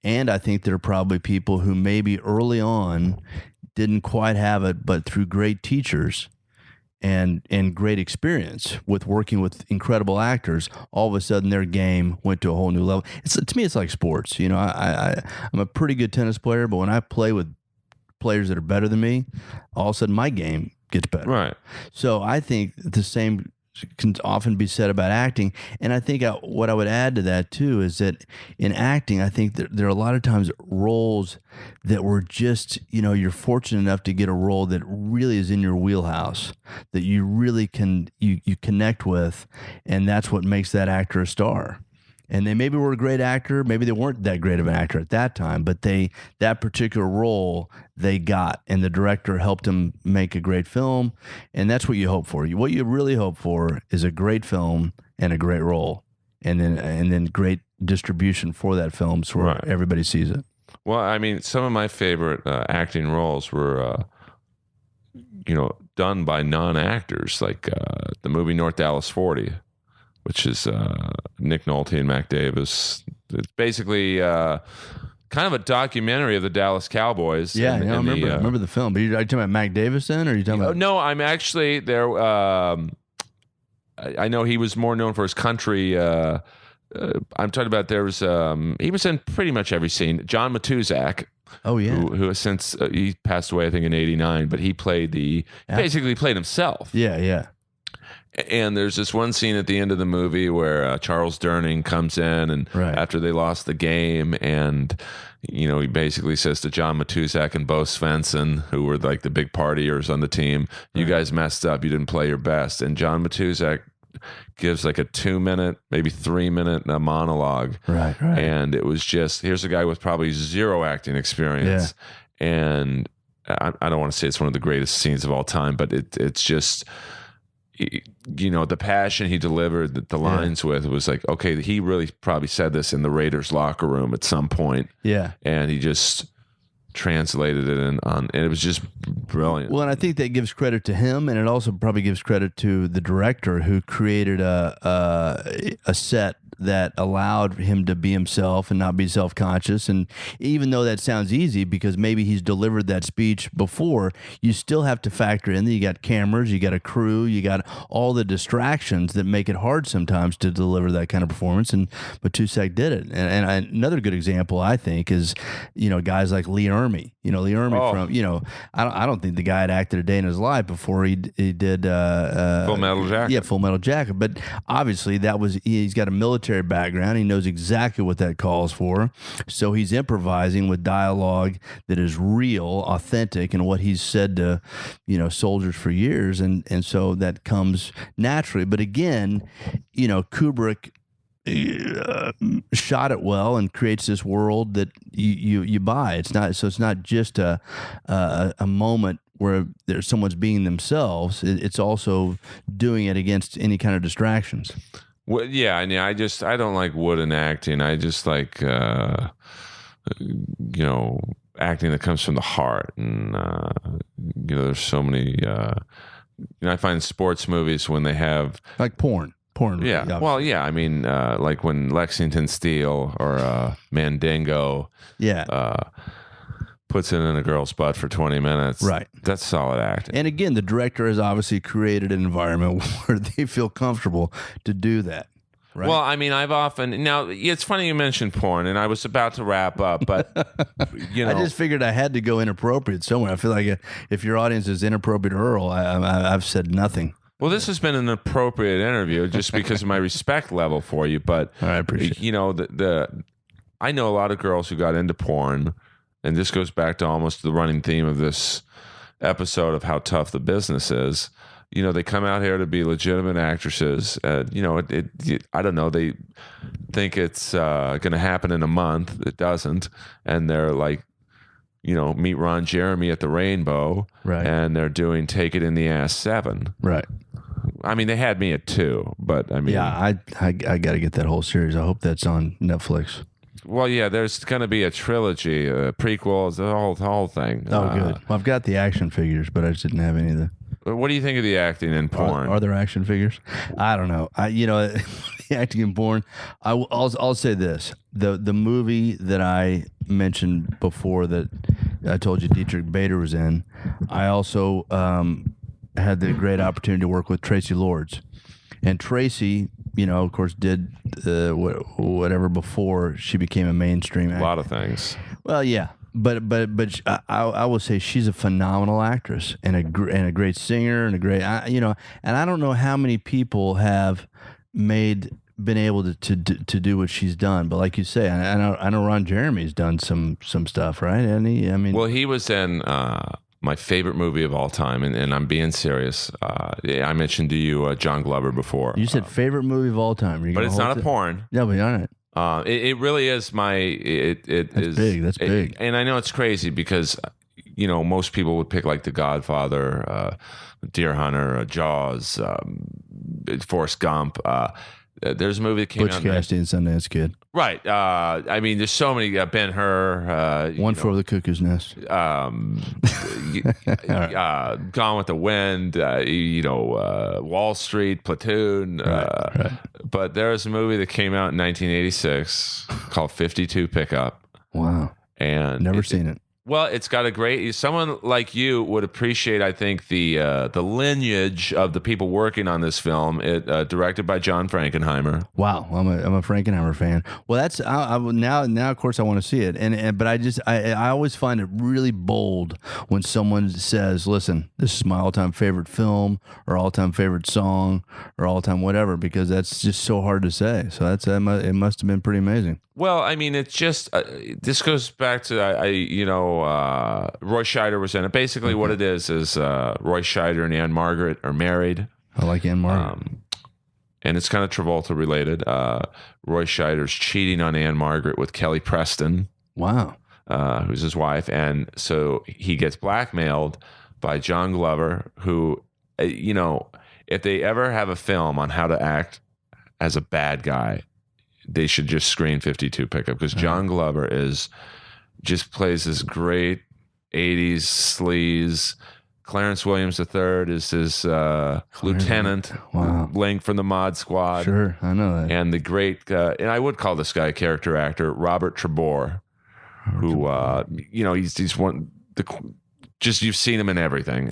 S2: And I think there are probably people who maybe early on didn't quite have it, but through great teachers and great experience with working with incredible actors, all of a sudden their game went to a whole new level. To me, it's like sports. I'm a pretty good tennis player, but when I play with players that are better than me, all of a sudden my game gets better.
S1: Right.
S2: So I think the same can often be said about acting. And I think what I would add to that too is that in acting, I think there are a lot of times roles that were just, you're fortunate enough to get a role that really is in your wheelhouse, that you really you connect with, and that's what makes that actor a star. And they maybe were a great actor, maybe they weren't that great of an actor at that time, but that particular role they got, and the director helped them make a great film, and that's what you hope for. What you really hope for is a great film and a great role. then great distribution for that film, so
S1: Right.
S2: everybody sees it.
S1: Well, I mean, some of my favorite acting roles were, done by non-actors, like the movie North Dallas 40, which is Nick Nolte and Mac Davis. It's basically kind of a documentary of the Dallas Cowboys.
S2: Yeah,
S1: and,
S2: I
S1: and
S2: remember the film. But are you talking about Mac Davis then, or are you talking about?
S1: No, I'm actually there. I know he was more known for his country. I'm talking about he was in pretty much every scene. John Matuzak.
S2: Oh yeah,
S1: who has since he passed away, I think in '89. But he basically played himself.
S2: Yeah.
S1: And there's this one scene at the end of the movie where Charles Durning comes in, and after they lost the game, and he basically says to John Matuzak and Bo Svensson, who were like the big partiers on the team, "You guys messed up. You didn't play your best." And John Matuzak gives like a 2-minute, maybe 3-minute monologue.
S2: Right.
S1: And it was just, here's a guy with probably zero acting experience. Yeah. And I don't want to say it's one of the greatest scenes of all time, but it's just, the passion he delivered the lines with was like, okay, he really probably said this in the Raiders locker room at some point.
S2: Yeah.
S1: And he just translated it and it was just brilliant.
S2: Well, and I think that gives credit to him, and it also probably gives credit to the director who created a set that allowed him to be himself and not be self-conscious. And even though that sounds easy because maybe he's delivered that speech before, you still have to factor in that you got cameras, you got a crew, you got all the distractions that make it hard sometimes to deliver that kind of performance. And Matuzak did it. And another good example, I think, is guys like Lee Ermey. Lee Ermey from I don't think the guy had acted a day in his life before he did
S1: Full Metal Jacket.
S2: Yeah, Full Metal Jacket. But obviously he's got a military background. He knows exactly what that calls for. So he's improvising with dialogue that is real, authentic, and what he's said to, soldiers for years. And so that comes naturally. But again, Kubrick shot it well and creates this world that you buy. It's not just a moment where someone's being themselves. It's also doing it against any kind of distractions.
S1: Well, yeah, I don't like wooden acting. I just like acting that comes from the heart. And there's so many. I find sports movies when they have
S2: like porn.
S1: Yeah.
S2: Obviously.
S1: Well, yeah. I mean, like when Lexington Steele or Mandingo.
S2: Yeah.
S1: Puts it in a girl's butt for 20 minutes.
S2: Right.
S1: That's solid acting.
S2: And again, the director has obviously created an environment where they feel comfortable to do that. Right?
S1: Well, I mean, now it's funny you mentioned porn, and I was about to wrap up, but
S2: I just figured I had to go inappropriate somewhere. I feel like if your audience is Inappropriate Earl, I've said nothing.
S1: Well, this has been an appropriate interview just because of my respect level for you, but
S2: I appreciate it.
S1: I know a lot of girls who got into porn. And this goes back to almost the running theme of this episode of how tough the business is. They come out here to be legitimate actresses. I don't know. They think it's going to happen in a month. It doesn't. And they're like, meet Ron Jeremy at the Rainbow.
S2: Right.
S1: And they're doing Take It in the Ass 7.
S2: Right.
S1: I mean, they had me at 2, but I mean.
S2: Yeah, I got to get that whole series. I hope that's on Netflix.
S1: Well, yeah, there's going to be a trilogy, prequels, the whole thing.
S2: Oh, good. Well, I've got the action figures, but I just didn't have any of the.
S1: What do you think of the acting in porn?
S2: Are there action figures? I don't know. The acting in porn. I'll say this: the movie that I mentioned before that I told you Dietrich Bader was in. I also had the great opportunity to work with Tracy Lords, and Tracy. Of course, did whatever before she became a mainstream actor.
S1: A lot of things.
S2: Well, yeah, but I will say she's a phenomenal actress and a great singer and a great and I don't know how many people have been able to do what she's done. But like you say, I know Ron Jeremy's done some stuff, right? And
S1: he was in. My favorite movie of all time, and I'm being serious. I mentioned to you John Glover before.
S2: You said favorite movie of all time.
S1: But it's not a porn.
S2: Yeah, but all right.
S1: It really is my. It is
S2: big. That's big.
S1: And I know it's crazy because most people would pick like The Godfather, Deer Hunter, Jaws, Forrest Gump. there's a movie that came
S2: Butch
S1: out.
S2: Cassidy and Sundance Kid.
S1: Right. I mean, there's so many. Ben-Hur.
S2: One Flew Over the Cuckoo's Nest.
S1: Gone with the Wind. Wall Street, Platoon.
S2: Right.
S1: But there's a movie that came out in 1986 called 52 Pickup.
S2: Wow.
S1: And
S2: Never seen it.
S1: Well, it's got a great. Someone like you would appreciate, I think, the lineage of the people working on this film. It directed by John Frankenheimer.
S2: Wow, I'm a Frankenheimer fan. Well, that's now. Of course, I want to see it, but I always find it really bold when someone says, "Listen, this is my all-time favorite film, or all-time favorite song, or all-time whatever," because that's just so hard to say. So it must have been pretty amazing.
S1: Well, I mean, it's just this goes back to Roy Scheider was in it. Basically, what it is Roy Scheider and Anne Margaret are married.
S2: I like Anne Margaret.
S1: And it's kind of Travolta related. Roy Scheider's cheating on Anne Margaret with Kelly Preston.
S2: Wow.
S1: Who's his wife. And so he gets blackmailed by John Glover, who, if they ever have a film on how to act as a bad guy, they should just screen 52 Pickup, because John Glover just plays this great 80s sleaze. Clarence Williams III is his lieutenant, Link from the Mod Squad.
S2: Sure, I know that.
S1: And the great, and I would call this guy a character actor, Robert Trebor, who, he's one, just you've seen him in everything.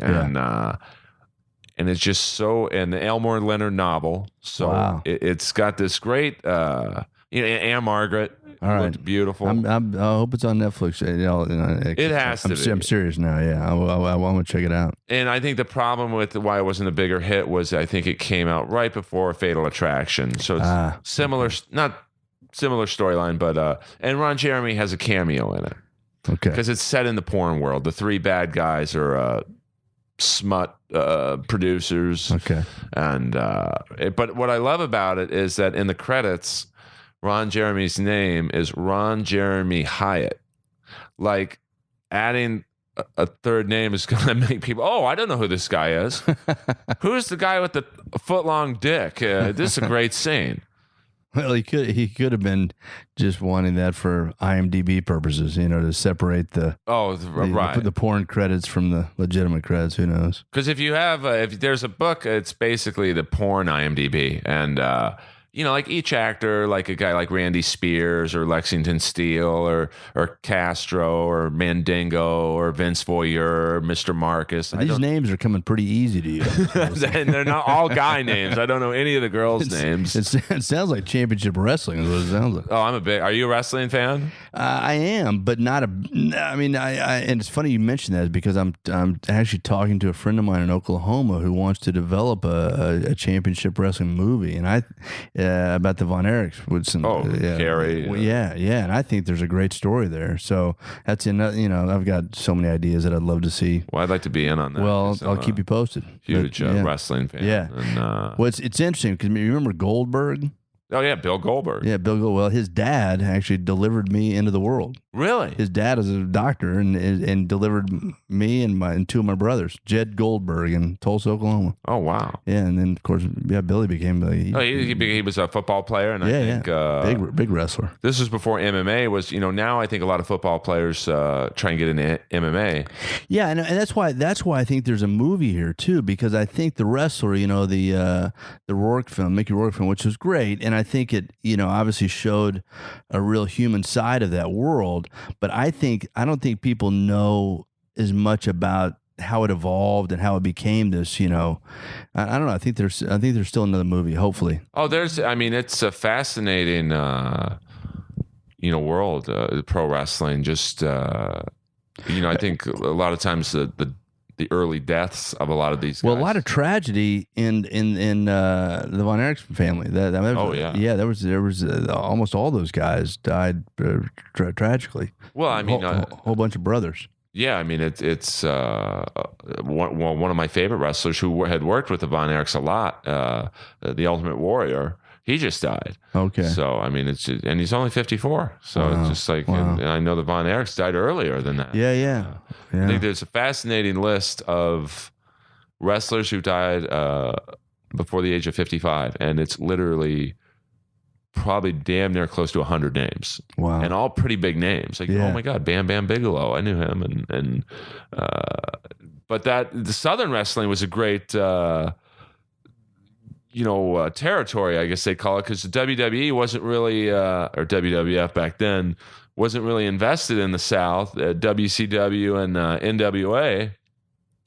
S1: And it's just so, and the Elmore Leonard novel. So it's got this great, Anne Margaret.
S2: All right.
S1: Looked beautiful.
S2: I hope it's on Netflix.
S1: It has to be.
S2: I'm serious now. Yeah, I want to check it out.
S1: And I think the problem with why it wasn't a bigger hit was I think it came out right before Fatal Attraction. So it's similar, not similar storyline, but and Ron Jeremy has a cameo in it.
S2: Okay.
S1: Because it's set in the porn world. The three bad guys are smut producers.
S2: Okay.
S1: And but what I love about it is that in the credits, Ron Jeremy's name is Ron Jeremy Hyatt. Like, adding a third name is going to make people, I don't know who this guy is. Who's the guy with the foot-long dick? This is a great scene.
S2: Well, he could have been just wanting that for IMDb purposes, to separate the porn credits from the legitimate credits. Who knows?
S1: Because if you have if there's a book, it's basically the porn IMDb, and like each actor, like a guy like Randy Spears or Lexington Steele or Castro or Mandingo or Vince Voyeur or Mr. Marcus.
S2: These names are coming pretty easy to you.
S1: And they're not all guy names. I don't know any of the girls' names.
S2: It sounds like championship wrestling is what it sounds like.
S1: Oh, are you a wrestling fan?
S2: I am, but not and it's funny you mentioned that because I'm actually talking to a friend of mine in Oklahoma who wants to develop a championship wrestling movie, and about the Von Erichs with some
S1: Gary.
S2: And I think there's a great story there. So that's I've got so many ideas that I'd love to see.
S1: Well, I'd like to be in on that.
S2: Well, I'll keep you posted.
S1: Huge wrestling fan.
S2: Yeah.
S1: And,
S2: well, it's interesting because you remember Goldberg?
S1: Oh yeah, Bill Goldberg.
S2: Yeah, Bill Goldberg. Well, his dad actually delivered me into the world.
S1: Really?
S2: His dad is a doctor and delivered me and two of my brothers, Jed Goldberg in Tulsa, Oklahoma.
S1: Oh wow.
S2: Yeah, and then of course, Billy became.
S1: He was a football player, and I think
S2: big wrestler.
S1: This was before MMA was. Now I think a lot of football players try and get into MMA.
S2: Yeah, and that's why I think there's a movie here too, because I think the wrestler, the Rourke film, Mickey Rourke film, which was great, and I think it, obviously showed a real human side of that world. But I don't think people know as much about how it evolved and how it became this. I don't know. I think there's still another movie. Hopefully.
S1: Oh, it's a fascinating, world. Pro wrestling. Just, I think a lot of times the early deaths of a lot of these guys.
S2: Well, a lot of tragedy in the Von Erich family. There was almost all those guys died tragically.
S1: Well,
S2: a whole bunch of brothers.
S1: Yeah, it's one of my favorite wrestlers who had worked with the Von Erichs a lot. The Ultimate Warrior. He just died.
S2: Okay.
S1: So, and he's only 54. So it's just like, and I know the Von Erichs died earlier than that.
S2: Yeah.
S1: I think there's a fascinating list of wrestlers who died before the age of 55. And it's literally probably damn near close to 100 names.
S2: Wow.
S1: And all pretty big names. Like, oh my God, Bam Bam Bigelow. I knew him. But the Southern wrestling was a great, territory, I guess they call it, because the WWE wasn't really, or WWF back then, wasn't really invested in the South. WCW and NWA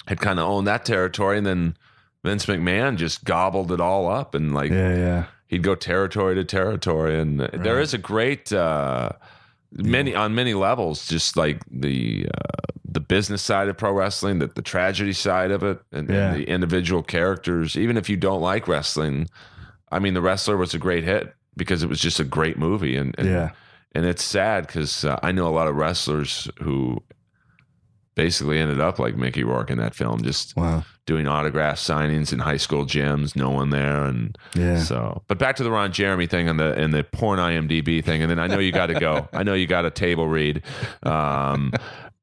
S1: had kind of owned that territory, and then Vince McMahon just gobbled it all up, and he'd go territory to territory. And there is a great, on many levels, just like the business side of pro wrestling, the tragedy side of it, and the individual characters. Even if you don't like wrestling, I mean, The Wrestler was a great hit because it was just a great movie. And it's sad because I know a lot of wrestlers who basically ended up like Mickey Rourke in that film, just doing autograph signings in high school gyms, no one there. And so, but back to the Ron Jeremy thing and the porn IMDb thing. And then I know you got to go. I know you got a table read.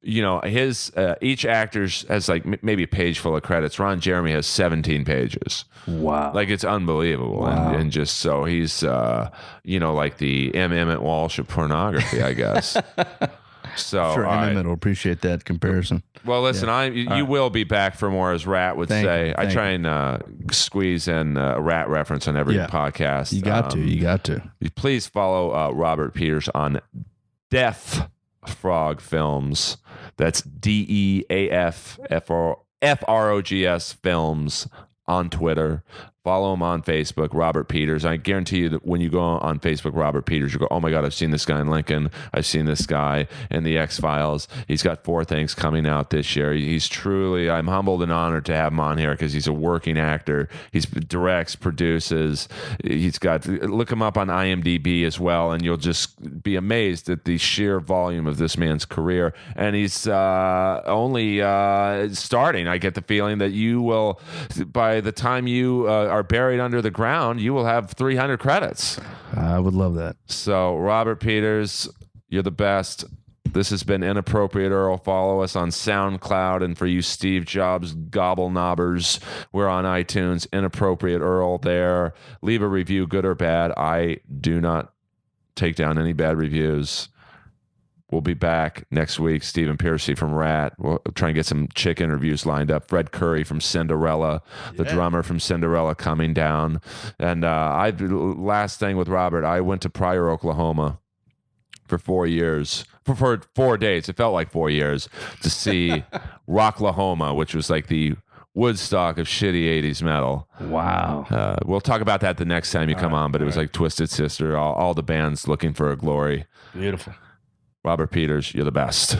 S1: His each actor's has like maybe a page full of credits. Ron Jeremy has 17 pages. Wow. Like, it's unbelievable. Wow. And just so he's, like the M. Emmett Walsh of pornography, I guess. So
S2: sure, Emmett will appreciate that comparison.
S1: Well, listen, you will be back for more, as Rat would say. I try and squeeze in a Rat reference on every podcast.
S2: You got to.
S1: Please follow Robert Peters on Deaf Frog Films. That's DEAFFROGS Films on Twitter. Follow him on Facebook, Robert Peters. I guarantee you that when you go on Facebook, Robert Peters, you go, oh my God, I've seen this guy in Lincoln. I've seen this guy in the X-Files. He's got 4 things coming out this year. He's truly, I'm humbled and honored to have him on here because he's a working actor. He directs, produces. Look him up on IMDb as well, and you'll just be amazed at the sheer volume of this man's career. And he's only starting. I get the feeling that you will, by the time you are buried under the ground, you will have 300 credits.
S2: I would love that.
S1: So, Robert Peters, you're the best. This has been Inappropriate Earl. Follow us on SoundCloud. And for you Steve Jobs gobble knobbers, we're on iTunes. Inappropriate Earl there. Leave a review, good or bad. I do not take down any bad reviews. We'll be back next week. Stephen Piercy from Rat. We'll try and get some chick interviews lined up. Fred Curry from Cinderella, the drummer from Cinderella, coming down. And last thing with Robert, I went to Pryor, Oklahoma for 4 years. For 4 days. It felt like 4 years to see Rocklahoma, which was like the Woodstock of shitty 80s metal.
S2: Wow.
S1: We'll talk about that the next time you come on, but it was like Twisted Sister, all the bands looking for a glory.
S2: Beautiful.
S1: Robert Peters, you're the best.